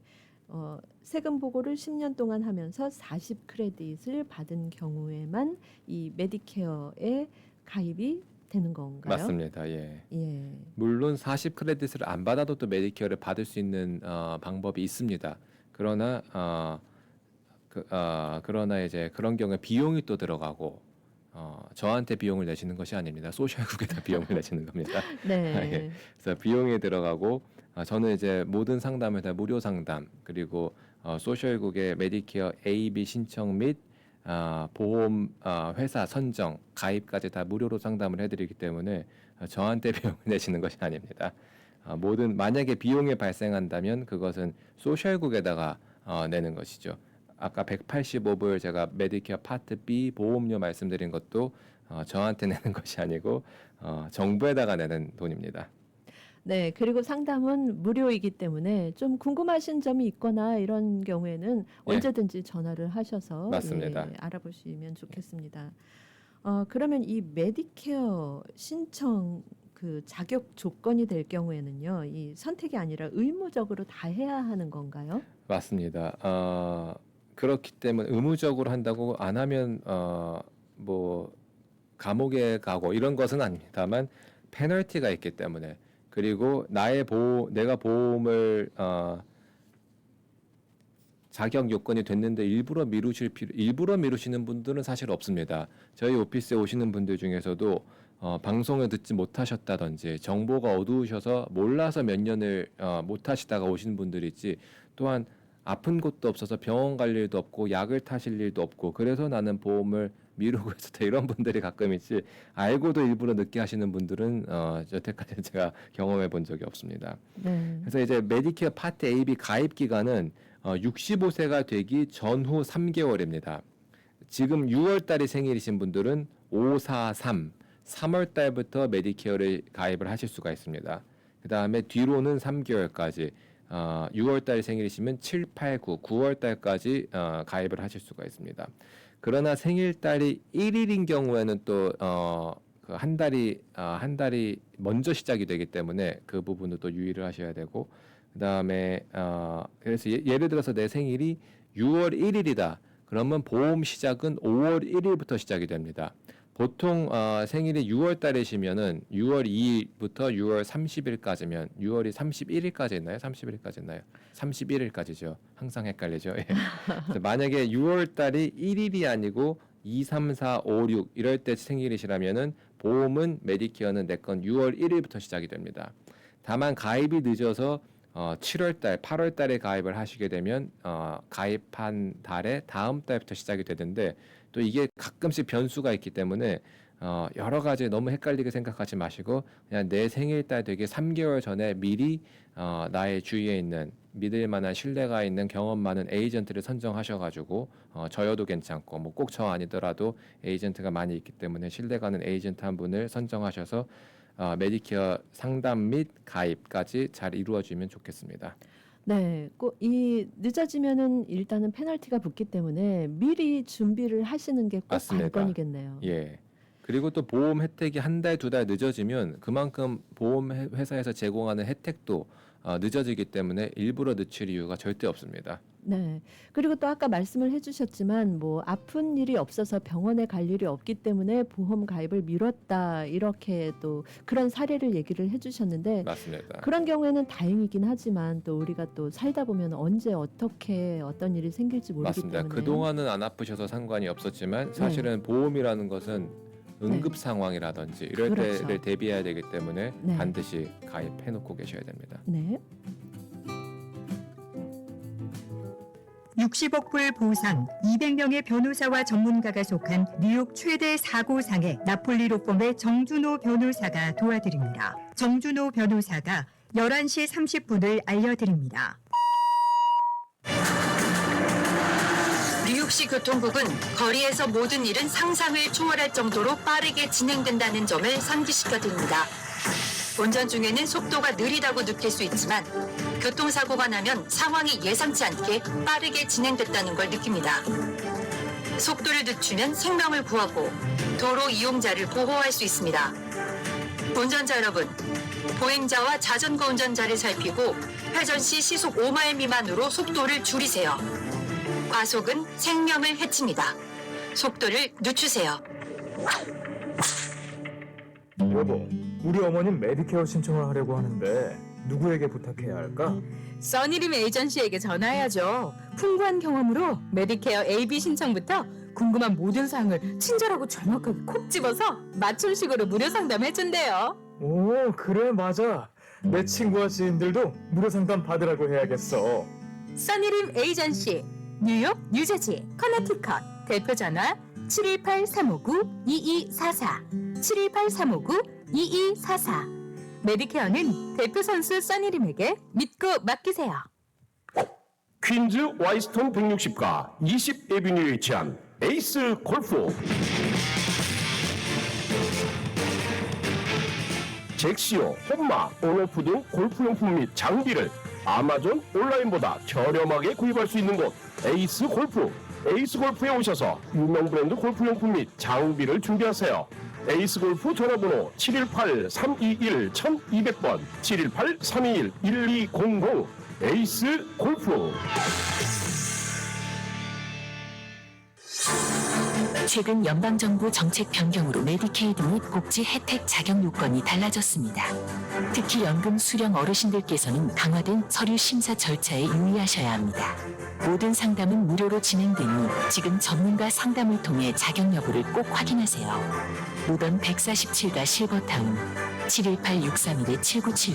세금 보고를 10년 동안 하면서 40 크레딧을 받은 경우에만 이 메디케어에 가입이 되는 건가요? 맞습니다. 예. 예. 물론 40 크레딧을 안 받아도 또 메디케어를 받을 수 있는 방법이 있습니다. 그러나 그러나 이제 그런 경우에 비용이 또 들어가고 저한테 비용을 내시는 것이 아닙니다. 소셜국에다 비용을 내시는 겁니다. 네. 그래서 비용이 들어가고 저는 이제 모든 상담을 다 무료 상담 그리고 소셜국의 메디케어 A, B 신청 및 보험 회사 선정 가입까지 다 무료로 상담을 해드리기 때문에 저한테 비용을 내시는 것이 아닙니다. 만약에 비용이 발생한다면 그것은 소셜국에다가 내는 것이죠. 아까 185불 제가 메디케어 파트 B 보험료 말씀드린 것도 저한테 내는 것이 아니고 정부에다가 내는 돈입니다. 네, 그리고 상담은 무료이기 때문에 좀 궁금하신 점이 있거나 이런 경우에는 언제든지 전화를 하셔서 맞습니다. 알아보시면 좋겠습니다. 그러면 이 메디케어 신청 그 자격 조건이 될 경우에는요, 이 선택이 아니라 의무적으로 다 해야 하는 건가요? 맞습니다. 그렇기 때문에 의무적으로 한다고 안 하면 뭐 감옥에 가고 이런 것은 아닙니다만 페널티가 있기 때문에 그리고 내가 보험을 자격 요건이 됐는데 일부러 미루시는 분들은 사실 없습니다. 저희 오피스에 오시는 분들 중에서도 방송을 듣지 못하셨다든지 정보가 어두우셔서 몰라서 몇 년을 못 하시다가 오시는 분들이 있지 또한 아픈 곳도 없어서 병원 갈 일도 없고 약을 타실 일도 없고 그래서 나는 보험을 미루고 있었다 이런 분들이 가끔 있지 알고도 일부러 늦게 하시는 분들은 여태까지 제가 경험해 본 적이 없습니다. 네. 그래서 이제 메디케어 파트 A, B 가입 기간은 65세가 되기 전후 3개월입니다. 지금 6월 달이 생일이신 분들은 543 3월 달부터 메디케어를 가입을 하실 수가 있습니다. 그 다음에 뒤로는 3개월까지 6월 달 생일이시면 7, 8, 9, 9월 달까지 가입을 하실 수가 있습니다. 그러나 생일 달이 1일인 경우에는 또 한 달이 먼저 시작이 되기 때문에 그 부분도 또 유의를 하셔야 되고 그다음에 그래서 예를 들어서 내 생일이 6월 1일이다. 그러면 보험 시작은 5월 1일부터 시작이 됩니다. 보통 생일이 6월 달이시면은 6월 2일부터 6월 30일까지면 6월이 31일까지 있나요? 30일까지 있나요? 31일까지죠. 항상 헷갈리죠. 예. 만약에 6월 달이 1일이 아니고 2, 3, 4, 5, 6 이럴 때 생일이시라면은 보험은 메디케어는 내 건 6월 1일부터 시작이 됩니다. 다만 가입이 늦어서 7월 달, 8월 달에 가입을 하시게 되면 가입한 달에 다음 달부터 시작이 되는데 또 이게 가끔씩 변수가 있기 때문에 여러 가지 너무 헷갈리게 생각하지 마시고 그냥 내 생일달 되기 3개월 전에 미리 나의 주위에 있는 믿을 만한 신뢰가 있는 경험 많은 에이전트를 선정하셔가지고 저여도 괜찮고 뭐 꼭 저 아니더라도 에이전트가 많이 있기 때문에 신뢰가는 에이전트 한 분을 선정하셔서 메디케어 상담 및 가입까지 잘 이루어지면 좋겠습니다. 네, 꼭 이 늦어지면은 일단은 페널티가 붙기 때문에 미리 준비를 하시는 게 꼭 맞습니다. 관건이겠네요. 예. 그리고 또 보험 혜택이 한 달, 두 달 늦어지면 그만큼 보험 회사에서 제공하는 혜택도 늦어지기 때문에 일부러 늦출 이유가 절대 없습니다. 네. 그리고 또 아까 말씀을 해주셨지만 뭐 아픈 일이 없어서 병원에 갈 일이 없기 때문에 보험 가입을 미뤘다 이렇게 또 그런 사례를 얘기를 해주셨는데 맞습니다. 그런 경우에는 다행이긴 하지만 또 우리가 또 살다 보면 언제 어떻게 어떤 일이 생길지 모르기 맞습니다. 때문에 그동안은 안 아프셔서 상관이 없었지만 사실은 보험이라는 것은 응급 상황이라든지 이럴 그렇죠. 때를 대비해야 되기 때문에 네. 반드시 가입해 놓고 계셔야 됩니다. 네. 60억 불 보상, 200명의 변호사와 전문가가 속한 뉴욕 최대 사고상의 나폴리 로펌의 정준호 변호사가 도와드립니다. 정준호 변호사가 11시 30분을 알려드립니다. 뉴욕시 교통국은 거리에서 모든 일은 상상을 초월할 정도로 빠르게 진행된다는 점을 상기시켜 드립니다. 운전 중에는 속도가 느리다고 느낄 수 있지만 교통사고가 나면 상황이 예상치 않게 빠르게 진행됐다는 걸 느낍니다. 속도를 늦추면 생명을 구하고 도로 이용자를 보호할 수 있습니다. 운전자 여러분, 보행자와 자전거 운전자를 살피고 회전 시 시속 5마일 미만으로 속도를 줄이세요. 과속은 생명을 해칩니다. 속도를 늦추세요. 여보, 우리 어머님 메디케어 신청을 하려고 하는데 누구에게 부탁해야 할까? 써니림 에이전시에게 전화해야죠. 풍부한 경험으로 메디케어 AB 신청부터 궁금한 모든 사항을 친절하고 정확하게 콕 집어서 맞춤식으로 무료 상담해준대요. 오, 그래, 맞아. 내 친구와 지인들도 무료 상담 받으라고 해야겠어. 써니림 에이전시, 뉴욕, 뉴저지, 커네티컷. 대표 전화 718-359-2244, 718-359-2244. 메디케어는 대표 선수 써니림에게 믿고 맡기세요. 퀸즈 와이스톤 160가 20에비뉴에 위치한 에이스 골프. 잭시오, 홈마, 온오프 등 골프용품 및 장비를 아마존 온라인보다 저렴하게 구입할 수 있는 곳 에이스 골프. 에이스 골프에 오셔서 유명 브랜드 골프용품 및 장비를 준비하세요. 에이스 골프 전화번호 718-321-1200번, 718-321-1200. 에이스 골프. 최근 연방정부 정책 변경으로 메디케이드 및 복지 혜택 자격 요건이 달라졌습니다. 특히 연금 수령 어르신들께서는 강화된 서류 심사 절차에 유의하셔야 합니다. 모든 상담은 무료로 진행되니 지금 전문가 상담을 통해 자격 여부를 꼭 확인하세요. 노던 147가 실버타운 718-631-7979.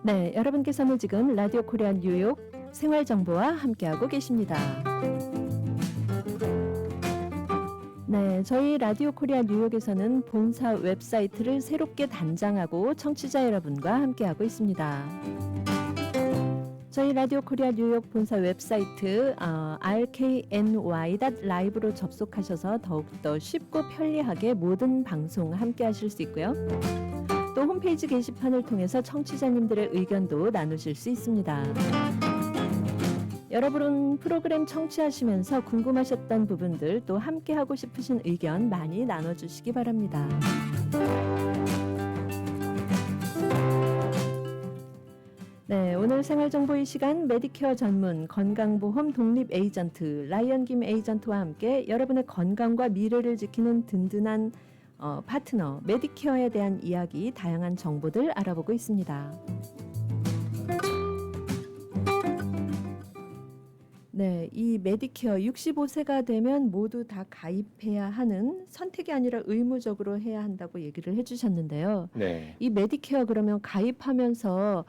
네, 여러분께서는 지금 라디오 코리아 뉴욕 생활정보와 함께하고 계십니다. 네, 저희 라디오 코리아 뉴욕에서는 본사 웹사이트를 새롭게 단장하고 청취자 여러분과 함께하고 있습니다. 저희 라디오 코리아 뉴욕 본사 웹사이트 rkny.live로 접속하셔서 더욱더 쉽고 편리하게 모든 방송 함께하실 수 있고요. 또 홈페이지 게시판을 통해서 청취자님들의 의견도 나누실 수 있습니다. 여러분 프로그램 청취하시면서 궁금하셨던 부분들 또 함께하고 싶으신 의견 많이 나눠주시기 바랍니다. 네, 오늘 생활정보의 시간 메디케어 전문 건강보험 독립 에이전트 라이언 김 에이전트와 함께 여러분의 건강과 미래를 지키는 든든한 파트너 메디케어에 대한 이야기, 다양한 정보들 알아보고 있습니다. 네, 이 메디케어 65세가 되면 모두 다 가입해야 하는, 선택이 아니라 의무적으로 해야 한다고 얘기를 해주셨는데요. 네. 이 메디케어 그러면 가입하면서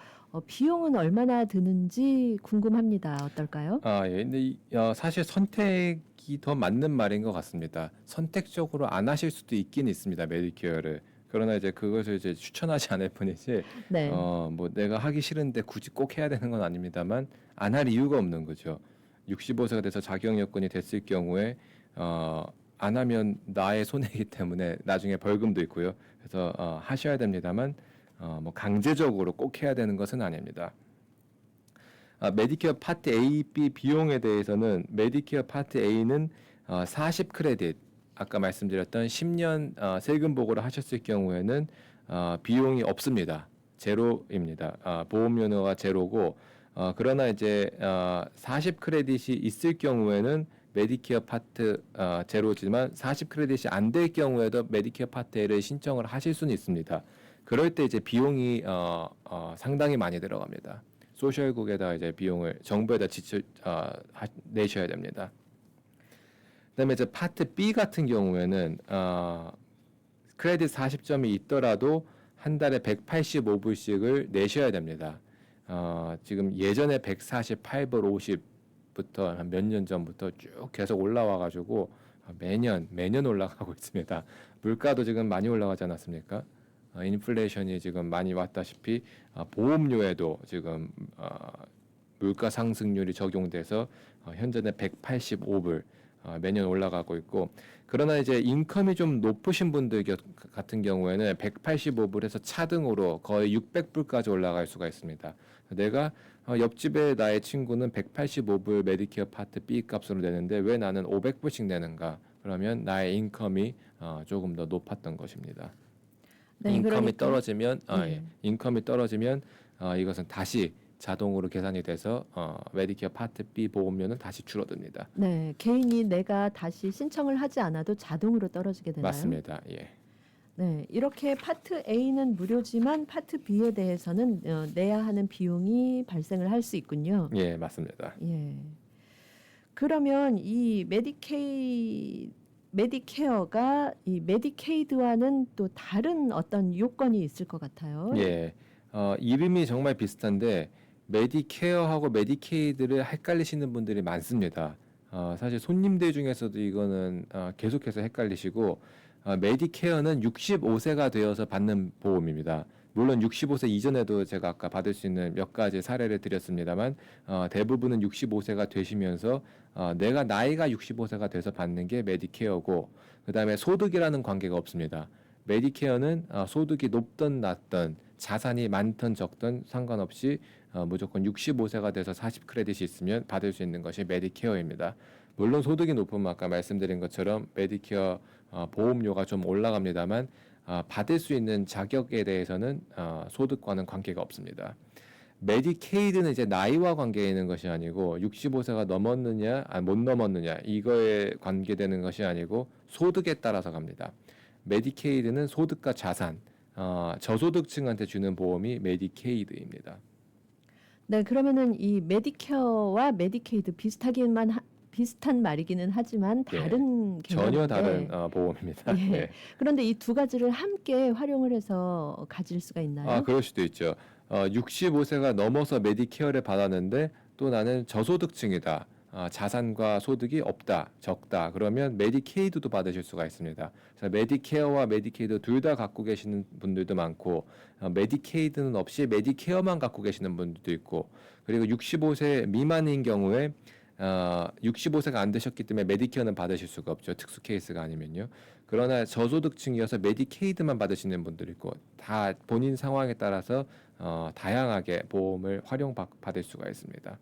비용은 얼마나 드는지 궁금합니다. 어떨까요? 예. 근데 사실 선택이 더 맞는 말인 것 같습니다. 선택적으로 안 하실 수도 있긴 있습니다. 메디케어를. 그러나 이제 그것을 이제 추천하지 않을 뿐이지. 네. 뭐 내가 하기 싫은데 굳이 꼭 해야 되는 건 아닙니다만 안 할 이유가 없는 거죠. 65세가 돼서 자격 여건이 됐을 경우에 안 하면 나의 손해이기 때문에 나중에 벌금도 있고요. 그래서 하셔야 됩니다만 뭐 강제적으로 꼭 해야 되는 것은 아닙니다. 메디케어 파트 A, B 비용에 대해서는 메디케어 파트 A는 40 크레딧, 아까 말씀드렸던 10년 세금 보고를 하셨을 경우에는 비용이 없습니다. 제로입니다. 보험료가 제로고, 그러나 이제 40 크레딧이 있을 경우에는 메디케어 파트 제로지만 40 크레딧이 안 될 경우에도 메디케어 파트 A를 신청을 하실 수는 있습니다. 그럴 때 이제 비용이 상당히 많이 들어갑니다. 소셜국에다 이제 비용을 정부에다 내셔야 됩니다. 그다음에 이제 파트 B 같은 경우에는 크레딧 40점이 있더라도 한 달에 185불씩을 내셔야 됩니다. 지금 예전에 148불 50부터 한 몇 년 전부터 쭉 계속 올라와 가지고 매년 올라가고 있습니다. 물가도 지금 많이 올라가지 않았습니까? 인플레이션이 지금 많이 왔다시피 보험료에도 지금 물가 상승률이 적용돼서 현재는 185불 매년 올라가고 있고, 그러나 이제 인컴이 좀 높으신 분들 같은 경우에는 185불에서 차등으로 거의 600불까지 올라갈 수가 있습니다. 내가 옆집에 나의 친구는 185불 메디케어 파트 B 값으로 내는데 왜 나는 500불씩 내는가? 그러면 나의 인컴이 조금 더 높았던 것입니다. 네, 인컴이 그러니까, 떨어지면 인컴이 떨어지면 이것은 다시 자동으로 계산이 돼서 메디케어 파트 B 보험료는 다시 줄어듭니다. 네, 개인이 내가 다시 신청을 하지 않아도 자동으로 떨어지게 되나요? 맞습니다. 예. 네, 이렇게 파트 A는 무료지만 파트 B에 대해서는 내야 하는 비용이 발생을 할 수 있군요. 예, 맞습니다. 예. 그러면 이 메디케어가 이 메디케이드와는 또 다른 어떤 요건이 있을 것 같아요. 예. 이름이 정말 비슷한데 메디케어하고 메디케이드를 헷갈리시는 분들이 많습니다. 사실 손님들 중에서도 이거는 계속해서 헷갈리시고, 메디케어는 65세가 되어서 받는 보험입니다. 물론 65세 이전에도 제가 아까 받을 수 있는 몇 가지 사례를 드렸습니다만 대부분은 65세가 되시면서 내가 나이가 65세가 돼서 받는 게 메디케어고, 그다음에 소득이라는 관계가 없습니다. 메디케어는 소득이 높든 낮든 자산이 많든 적든 상관없이 무조건 65세가 돼서 40 크레딧이 있으면 받을 수 있는 것이 메디케어입니다. 물론 소득이 높으면 아까 말씀드린 것처럼 메디케어 보험료가 좀 올라갑니다만 받을 수 있는 자격에 대해서는 소득과는 관계가 없습니다. 메디케이드는 이제 나이와 관계 있는 것이 아니고 65세가 넘었느냐 못 넘었느냐 이거에 관계되는 것이 아니고 소득에 따라서 갑니다. 메디케이드는 소득과 자산, 저소득층한테 주는 보험이 메디케이드입니다. 네, 그러면은 이 메디케어와 메디케이드 비슷한 말이기는 하지만 다른 전혀 개념인데, 다른 보험입니다. 예. 네. 그런데 이 두 가지를 함께 활용을 해서 가질 수가 있나요? 그럴 수도 있죠. 65세가 넘어서 메디케어를 받았는데 또 나는 저소득층이다. 자산과 소득이 없다, 적다. 그러면 메디케이드도 받으실 수가 있습니다. 그래서 메디케어와 메디케이드 둘 다 갖고 계시는 분들도 많고, 메디케이드는 없이 메디케어만 갖고 계시는 분들도 있고, 그리고 65세 미만인 경우에 65세가 안 되셨기 때문에 메디케어는 받으실 수가 없죠. 특수 케이스가 아니면요. 그러나 저소득층이어서 메디케이드만 받으시는 분들이 있고, 다 본인 상황에 따라서 다양하게 보험을 활용받을 수가 있습니다.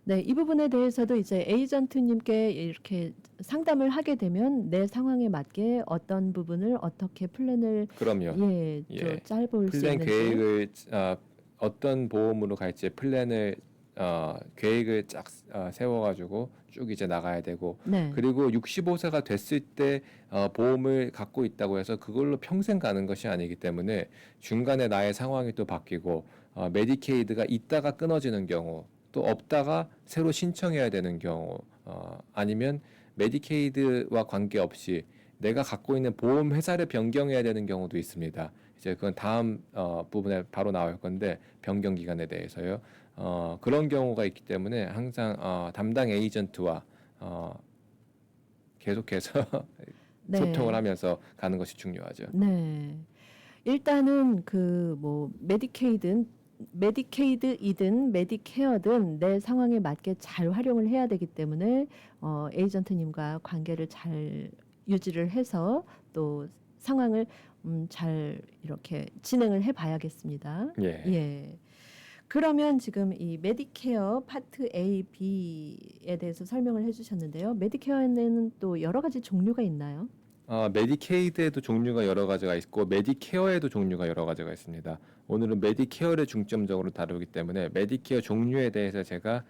네, 이 부분에 대해서도 이제 에이전트님께 이렇게 상담을 하게 되면 내 상황에 맞게 어떤 부분을 어떻게 플랜을 그럼요. 짜볼 수 플랜 있는지. 계획을 어떤 보험으로 갈지 플랜을 계획을 쫙 세워가지고 쭉 이제 나가야 되고, 네. 그리고 65세가 됐을 때 보험을 갖고 있다고 해서 그걸로 평생 가는 것이 아니기 때문에 중간에 나의 상황이 또 바뀌고, 메디케이드가 있다가 끊어지는 경우, 또 없다가 새로 신청해야 되는 경우, 아니면 메디케이드와 관계없이 내가 갖고 있는 보험 회사를 변경해야 되는 경우도 있습니다. 이제 그건 다음 부분에 바로 나올 건데, 변경 기간에 대해서요. 그런 경우가 있기 때문에 항상 담당 에이전트와 계속해서 네. 소통을 하면서 가는 것이 중요하죠. 네. 일단은 그 뭐 메디케이드이든 메디케어든 내 상황에 맞게 잘 활용을 해야 되기 때문에 에이전트님과 관계를 잘 유지를 해서 또 상황을 잘 이렇게 진행을 해봐야겠습니다. 예. 그러면 지금 이 메디케어 파트 A, B에 대해서 설명을 해주셨는데요. 메디케어에는 또 여러 가지 종류가 있나요? 메디케이드에도 종류가 여러 가지가 있고 메디케어에도 종류가 여러 가지가 있습니다. 오늘은 메디케어를 중점적으로 다루기 때문에 메디케어 종류에 대해서 제가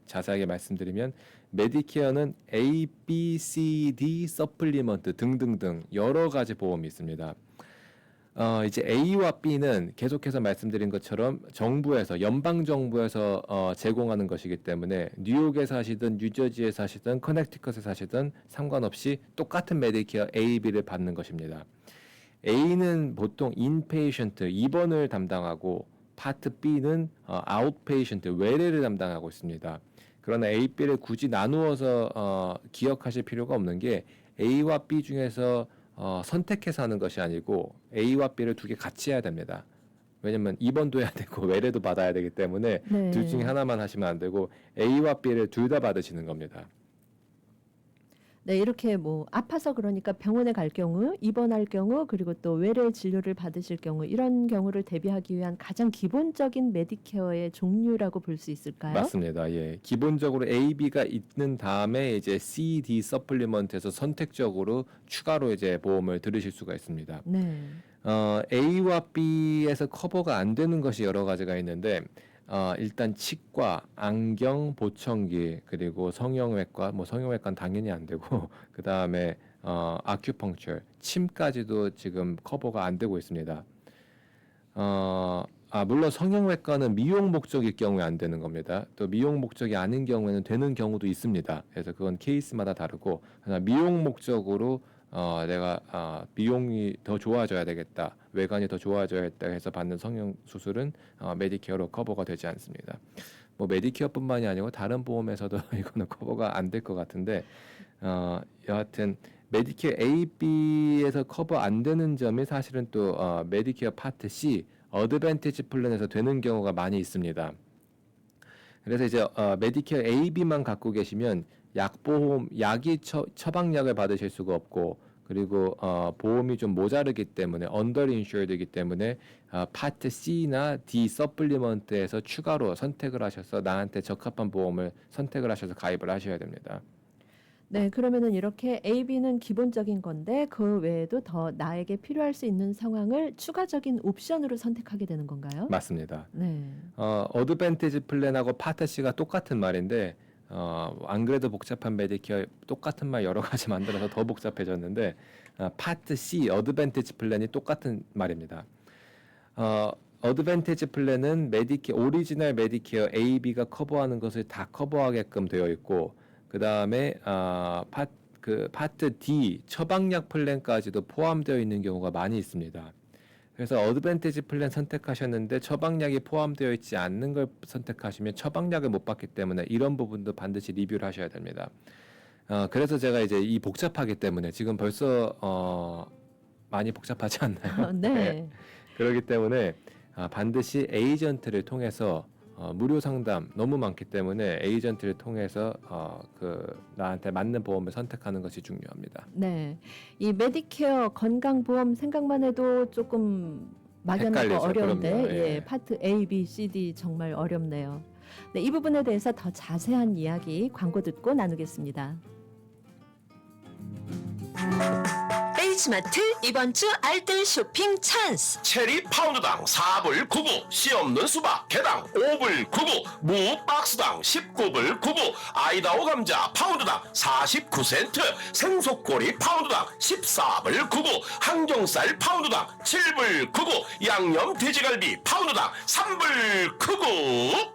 자세하게 말씀드리면, 메디케어는 A, B, C, D, 서플리먼트 등등등 여러 가지 보험이 있습니다. 이제 A와 B는 계속해서 말씀드린 것처럼 정부에서 연방 정부에서 제공하는 것이기 때문에 뉴욕에 사시든 뉴저지에 사시든 커넥티컷에 사시든 상관없이 똑같은 메디케어 A, B를 받는 것입니다. A는 보통 인페이션트 입원을 담당하고 파트 B는 아웃페이션트 외래를 담당하고 있습니다. 그러나 A, B를 굳이 나누어서 기억하실 필요가 없는 게 A와 B 중에서 선택해서 하는 것이 아니고 A와 B를 두 개 같이 해야 됩니다. 왜냐면 입원도 해야 되고 외래도 받아야 되기 때문에 네. 둘 중에 하나만 하시면 안 되고 A와 B를 둘 다 받으시는 겁니다. 네, 이렇게 뭐 아파서 그러니까 병원에 갈 경우, 입원할 경우, 그리고 또 외래 진료를 받으실 경우 이런 경우를 대비하기 위한 가장 기본적인 메디케어의 종류라고 볼 수 있을까요? 맞습니다. 예. 기본적으로 A, B가 있는 다음에 이제 C, D 서플리먼트에서 선택적으로 추가로 이제 보험을 들으실 수가 있습니다. 네. A와 B에서 커버가 안 되는 것이 여러 가지가 있는데 일단 치과, 안경, 보청기, 그리고 성형외과, 뭐 성형외과는 당연히 안 되고 그 다음에 아큐펑처, 침까지도 지금 커버가 안 되고 있습니다. 물론 성형외과는 미용 목적일 경우에 안 되는 겁니다. 또 미용 목적이 아닌 경우에는 되는 경우도 있습니다. 그래서 그건 케이스마다 다르고 미용 목적으로 내가 미용이 더 좋아져야 되겠다, 외관이 더 좋아져야겠다 해서 받는 성형 수술은 메디케어로 커버가 되지 않습니다. 뭐 메디케어뿐만이 아니고 다른 보험에서도 이거는 커버가 안 될 것 같은데 여하튼 메디케어 A, B에서 커버 안 되는 점이 사실은 또 메디케어 파트 C 어드밴티지 플랜에서 되는 경우가 많이 있습니다. 그래서 이제 메디케어 A, B만 갖고 계시면 약보험, 약이 처방약을 받으실 수가 없고, 그리고 보험이 좀 모자르기 때문에 언더 인슈어드이기 때문에 파트 C나 D 서플리먼트에서 추가로 선택을 하셔서 나한테 적합한 보험을 선택을 하셔서 가입을 하셔야 됩니다. 네, 그러면은 이렇게 A, B는 기본적인 건데 그 외에도 더 나에게 필요할 수 있는 상황을 추가적인 옵션으로 선택하게 되는 건가요? 맞습니다. 네. 어드밴티지 플랜하고 파트 C가 똑같은 말인데 안 그래도 복잡한 메디케어 똑같은 말 여러 가지 만들어서 더 복잡해졌는데 파트 C 어드밴티지 플랜이 똑같은 말입니다. 어드밴티지 플랜은 오리지널 메디케어 A, B가 커버하는 것을 다 커버하게끔 되어 있고, 그 다음에 파트 D 처방약 플랜까지도 포함되어 있는 경우가 많이 있습니다. 그래서 어드밴티지 플랜 선택하셨는데 처방약이 포함되어 있지 않는 걸 선택하시면 처방약을 못 받기 때문에 이런 부분도 반드시 리뷰를 하셔야 됩니다. 그래서 제가 이제 이 복잡하기 때문에 지금 벌써 많이 복잡하지 않나요? 네. 그렇기 때문에 반드시 에이전트를 통해서 무료 상담 너무 많기 때문에 에이전트를 통해서 나한테 맞는 보험을 선택하는 것이 중요합니다. 네, 이 메디케어 건강보험 생각만 해도 조금 막연하고 헷갈리죠. 어려운데 그럼요. 예. 예, 파트 A, B, C, D 정말 어렵네요. 네, 이 부분에 대해서 더 자세한 이야기 광고 듣고 나누겠습니다. H마트 이번 주 알뜰 쇼핑 찬스. 체리 파운드당 4불 99, 씨 없는 수박 개당 5불 99, 무 박스당 19불 99, 아이다오 감자 파운드당 49센트, 생속꼬리 파운드당 14불 99, 항정살 파운드당 7불 99, 양념 돼지갈비 파운드당 3불 99.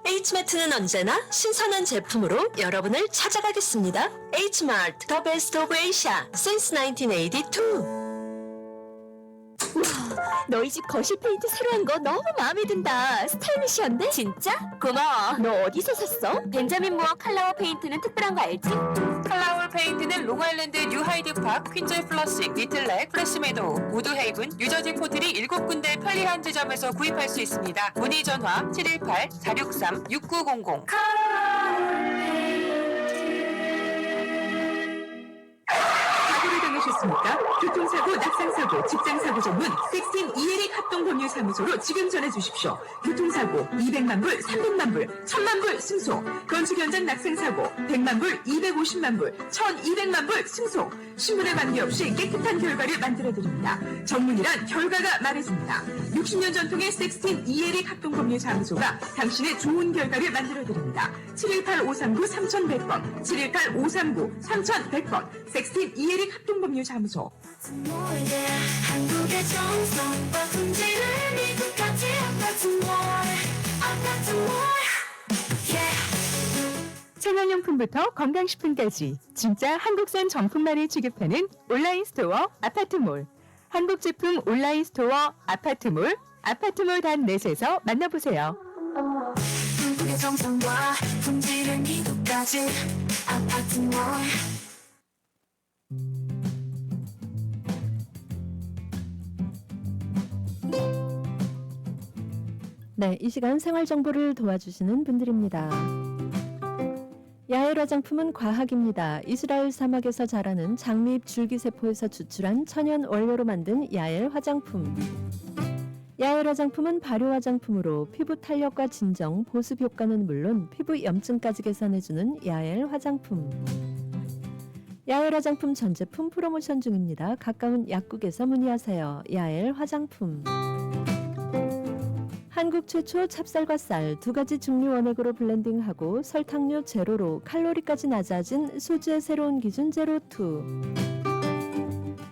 H마트는 언제나 신선한 제품으로 여러분을 찾아가겠습니다. H마트, the best of Asia since 1982. 너희 집 거실 페인트 새로 한 거 너무 마음에 든다. 스타일리시한데? 진짜? 고마워. 너 어디서 샀어? 벤자민 무어 칼라워 페인트는 특별한 거 알지? 칼라울 페인트는 롱아일랜드 뉴하이드파크, 퀸저이 플러싱, 리틀렉, 프레시메도우, 우드헤이븐, 뉴저지 포트리 7군데 편리한 지점에서 구입할 수 있습니다. 문의 전화 718-463-6900. 사고를 당하셨습니까? 교통사고, 낙상사고, 직장사고 전문 섹스틴 이혜릭 합동법률사무소로 지금 전해주십시오. 교통사고 200만 불, 300만 불, 1000만 불 승소. 건축 현장 낙상사고 100만 불, 250만 불, 1200만 불 승소. 신문에 관계없이 깨끗한 결과를 만들어드립니다. 전문이란 결과가 말해줍니다. 60년 전통의 섹스틴 이혜릭 합동법률사무소가 당신의 좋은 결과를 만들어드립니다. 718-539-3100번, 718-539-3100번, 섹스틴 이혜릭 합동법률 사무소. 한국의 정성과 품질을 미국까지 아파트 몰 생활용품부터 건강식품까지 진짜 한국산 정품만을 취급하는 온라인 스토어 아파트몰. 한국 제품 온라인 스토어 아파트몰, 아파트몰.net에서 만나보세요. 한국의 정성과 품질을 미국까지 아파트 몰 네, 이 시간 생활 정보를 도와주시는 분들입니다. 야엘 화장품은 과학입니다. 이스라엘 사막에서 자라는 장미잎 줄기세포에서 추출한 천연 원료로 만든 야엘 화장품. 야엘 화장품은 발효 화장품으로 피부 탄력과 진정, 보습 효과는 물론 피부 염증까지 개선해주는 야엘 화장품. 야엘 화장품 전 제품 프로모션 중입니다. 가까운 약국에서 문의하세요. 야엘 화장품. 한국 최초 찹쌀과 쌀 두 가지 증류 원액으로 블렌딩하고 설탕류 제로로 칼로리까지 낮아진 소주의 새로운 기준 제로2.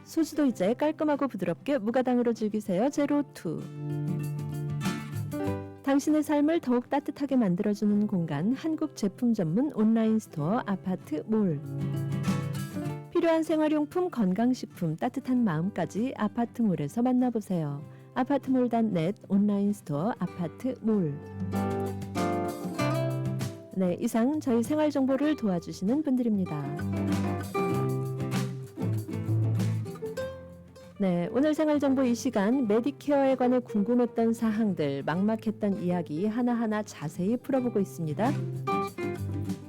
소주도 이제 깔끔하고 부드럽게 무가당으로 즐기세요. 제로2. 당신의 삶을 더욱 따뜻하게 만들어주는 공간 한국 제품 전문 온라인 스토어 아파트몰. 필요한 생활용품, 건강식품, 따뜻한 마음까지 아파트몰에서 만나보세요. 아파트몰.net 온라인 스토어 아파트몰. 네, 이상 저희 생활 정보를 도와주시는 분들입니다. 네, 오늘 생활 정보 이 시간 메디케어에 관해 궁금했던 사항들, 막막했던 이야기 하나하나 자세히 풀어보고 있습니다.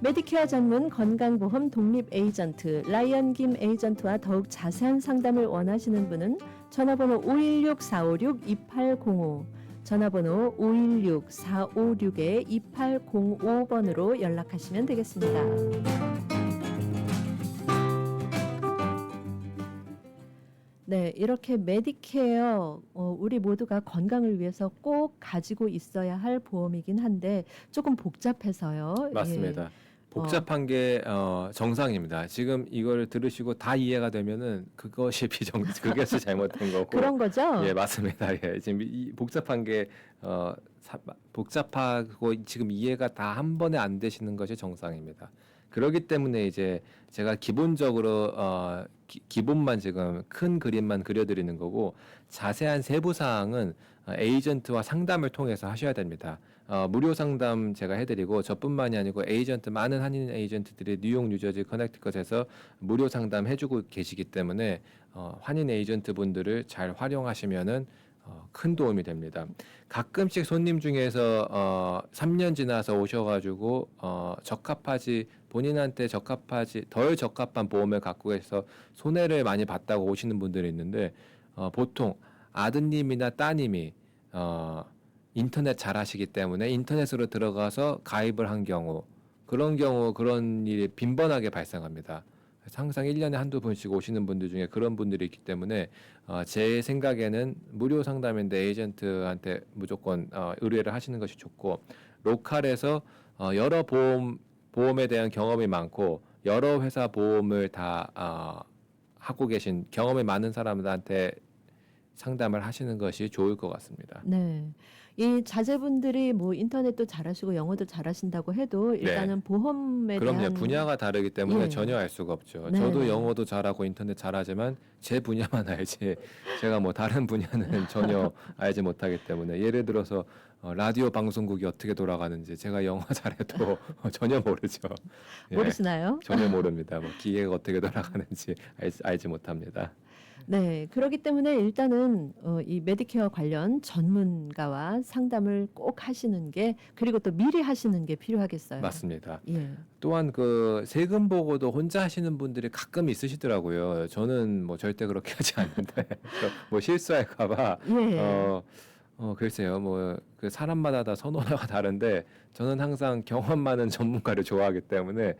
메디케어 전문 건강보험 독립 에이전트 라이언 김 에이전트와 더욱 자세한 상담을 원하시는 분은 전화번호 516-456-2805, 전화번호 516-456-2805번으로 연락하시면 되겠습니다. 네, 이렇게 메디케어 우리 모두가 건강을 위해서 꼭 가지고 있어야 할 보험이긴 한데 조금 복잡해서요. 맞습니다. 예. 복잡한 게 정상입니다. 지금 이걸 들으시고 다 이해가 되면은 그것이 그것이 잘못된 거고. 그런 거죠? 예, 맞습니다. 예, 지금 이 복잡한 게 복잡하고 지금 이해가 다 한 번에 안 되시는 것이 정상입니다. 그렇기 때문에 이제 제가 기본적으로 기본만 지금 큰 그림만 그려드리는 거고 자세한 세부 사항은 에이전트와 상담을 통해서 하셔야 됩니다. 무료 상담 제가 해드리고 저뿐만이 아니고 에이전트 많은 한인 에이전트들이 뉴욕, 뉴저지, 커넥티컷에서 무료 상담 해주고 계시기 때문에 한인 에이전트 분들을 잘 활용하시면은 큰 도움이 됩니다. 가끔씩 손님 중에서 3년 지나서 오셔가지고 본인한테 덜 적합한 보험을 갖고 계셔서 손해를 많이 봤다고 오시는 분들이 있는데 보통 아드님이나 따님이 인터넷 잘 하시기 때문에 인터넷으로 들어가서 가입을 한 경우 그런 일이 빈번하게 발생합니다. 항상 1년에 한두 번씩 오시는 분들 중에 그런 분들이 있기 때문에 제 생각에는 무료 상담인데 에이전트한테 무조건 의뢰를 하시는 것이 좋고 로컬에서 여러 보험에 대한 경험이 많고 여러 회사 보험을 다 하고 계신 경험이 많은 사람들한테 상담을 하시는 것이 좋을 것 같습니다. 네. 이 자제분들이 뭐 인터넷도 잘하시고 영어도 잘하신다고 해도 일단은 보험에 그럼요. 대한 분야가 다르기 때문에 예. 전혀 알 수가 없죠. 네. 저도 영어도 잘하고 인터넷 잘하지만 제 분야만 알지 제가 뭐 다른 분야는 전혀 알지 못하기 때문에 예를 들어서 라디오 방송국이 어떻게 돌아가는지 제가 영어 잘해도 전혀 모르죠. 예, 모르시나요? 전혀 모릅니다. 뭐 기계가 어떻게 돌아가는지 알지 못합니다. 네, 그렇기 때문에 일단은 이 메디케어 관련 전문가와 상담을 꼭 하시는 게 그리고 또 미리 하시는 게 필요하겠어요. 맞습니다. 예. 또한 그 세금 보고도 혼자 하시는 분들이 가끔 있으시더라고요. 저는 뭐 절대 그렇게 하지 않는데 뭐 실수할까봐 예. 글쎄요, 뭐 그 사람마다 다 선호가 다른데 저는 항상 경험 많은 전문가를 좋아하기 때문에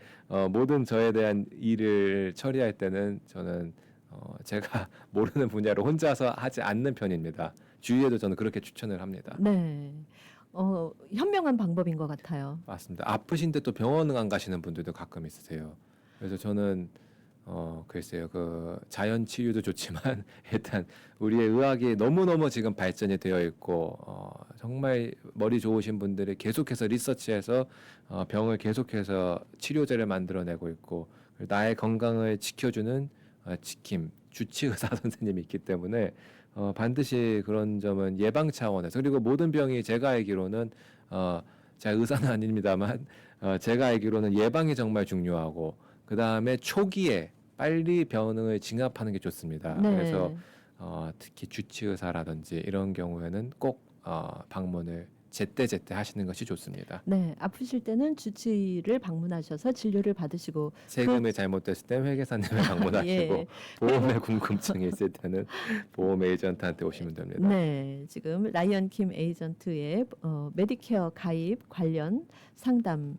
모든 저에 대한 일을 처리할 때는 저는 제가 모르는 분야를 혼자서 하지 않는 편입니다. 주위에도 저는 그렇게 추천을 합니다. 네. 현명한 방법인 것 같아요. 맞습니다. 아프신데 또 병원 안 가시는 분들도 가끔 있으세요. 그래서 저는 글쎄요, 그 자연 치유도 좋지만 일단 우리의 의학이 너무너무 지금 발전이 되어 있고 정말 머리 좋으신 분들이 계속해서 리서치해서 병을 계속해서 치료제를 만들어내고 있고 나의 건강을 지켜주는 지킴 주치 의사 선생님이 있기 때문에 반드시 그런 점은 예방 차원에서 그리고 모든 병이 제가 알기로는 제가 의사는 아닙니다만 제가 알기로는 예방이 정말 중요하고 그 다음에 초기에 빨리 병을 진압하는 게 좋습니다. 네. 그래서 특히 주치의사라든지 이런 경우에는 꼭 방문을 제때제때 하시는 것이 좋습니다. 네, 아프실 때는 주치의를 방문하셔서 진료를 받으시고 세금이 잘못됐을 때 회계사님을 방문하시고 예. 보험에 궁금증이 있을 때는 보험 에이전트한테 오시면 됩니다. 네, 지금 라이언 킴 에이전트의 메디케어 가입 관련 상담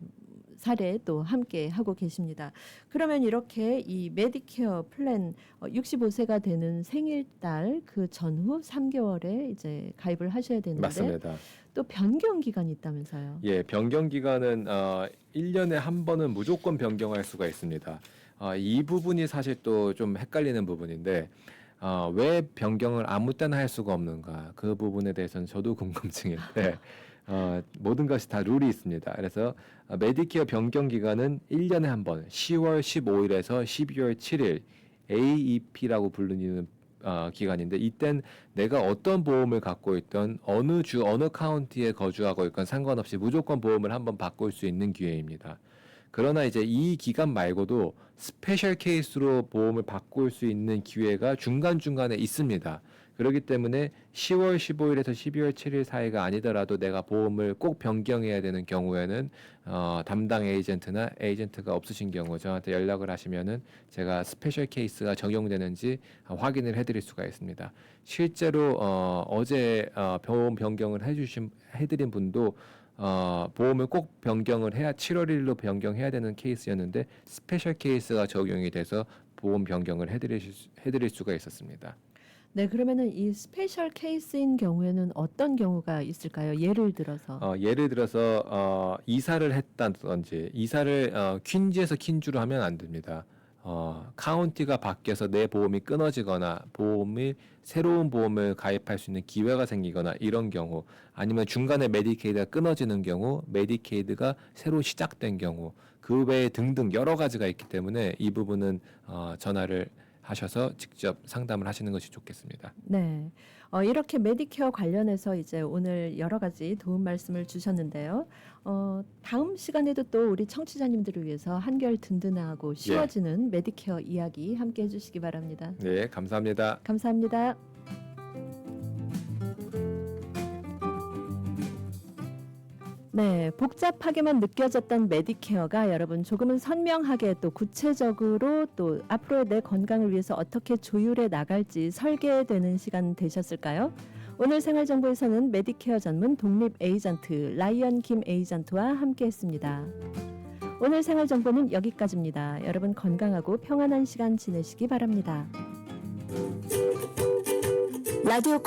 사례 또 함께 하고 계십니다. 그러면 이렇게 이 메디케어 플랜 65세가 되는 생일달 그 전후 3개월에 이제 가입을 하셔야 되는데 맞습니다. 또 변경 기간이 있다면서요. 예, 변경 기간은 1년에 한 번은 무조건 변경할 수가 있습니다. 이 부분이 사실 또 좀 헷갈리는 부분인데 왜 변경을 아무 때나 할 수가 없는가 그 부분에 대해서는 저도 궁금증인데 모든 것이 다 룰이 있습니다. 그래서 메디케어 변경 기간은 1년에 한 번 10월 15일에서 12월 7일 AEP라고 부르는 기간인데 이땐 내가 어떤 보험을 갖고 있던 어느 주 어느 카운티에 거주하고 있건 상관없이 무조건 보험을 한번 바꿀 수 있는 기회입니다. 그러나 이제 이 기간 말고도 스페셜 케이스로 보험을 바꿀 수 있는 기회가 중간중간에 있습니다. 그렇기 때문에 10월 15일에서 12월 7일 사이가 아니더라도 내가 보험을 꼭 변경해야 되는 경우에는 담당 에이전트나 에이전트가 없으신 경우 저한테 연락을 하시면은 제가 스페셜 케이스가 적용되는지 확인을 해드릴 수가 있습니다. 실제로 어제 보험 변경을 해드린 분도 보험을 꼭 변경을 해야 7월 1일로 변경해야 되는 케이스였는데 스페셜 케이스가 적용이 돼서 보험 변경을 해드릴 수가 있었습니다. 네, 그러면은 이 스페셜 케이스인 경우에는 어떤 경우가 있을까요? 예를 들어서 이사를 했다든지 이사를 퀸즈에서 킨주로 하면 안 됩니다. 카운티가 바뀌어서 내 보험이 끊어지거나 보험이 새로운 보험을 가입할 수 있는 기회가 생기거나 이런 경우 아니면 중간에 메디케이드가 끊어지는 경우 메디케이드가 새로 시작된 경우 그 외에 등등 여러 가지가 있기 때문에 이 부분은 전화를 하셔서 직접 상담을 하시는 것이 좋겠습니다. 네, 이렇게 메디케어 관련해서 이제 오늘 여러 가지 도움 말씀을 주셨는데요. 다음 시간에도 또 우리 청취자님들을 위해서 한결 든든하고 쉬워지는 메디케어 이야기 함께 해주시기 바랍니다. 네, 감사합니다. 감사합니다. 네, 복잡하게만 느껴졌던 메디케어가 여러분 조금은 선명하게 또 구체적으로 또 앞으로 내 건강을 위해서 어떻게 조율해 나갈지 설계되는 시간 되셨을까요? 오늘 생활정보에서는 메디케어 전문 독립 에이전트 라이언 킴 에이전트와 함께했습니다. 오늘 생활정보는 여기까지입니다. 여러분 건강하고 평안한 시간 지내시기 바랍니다. 라디오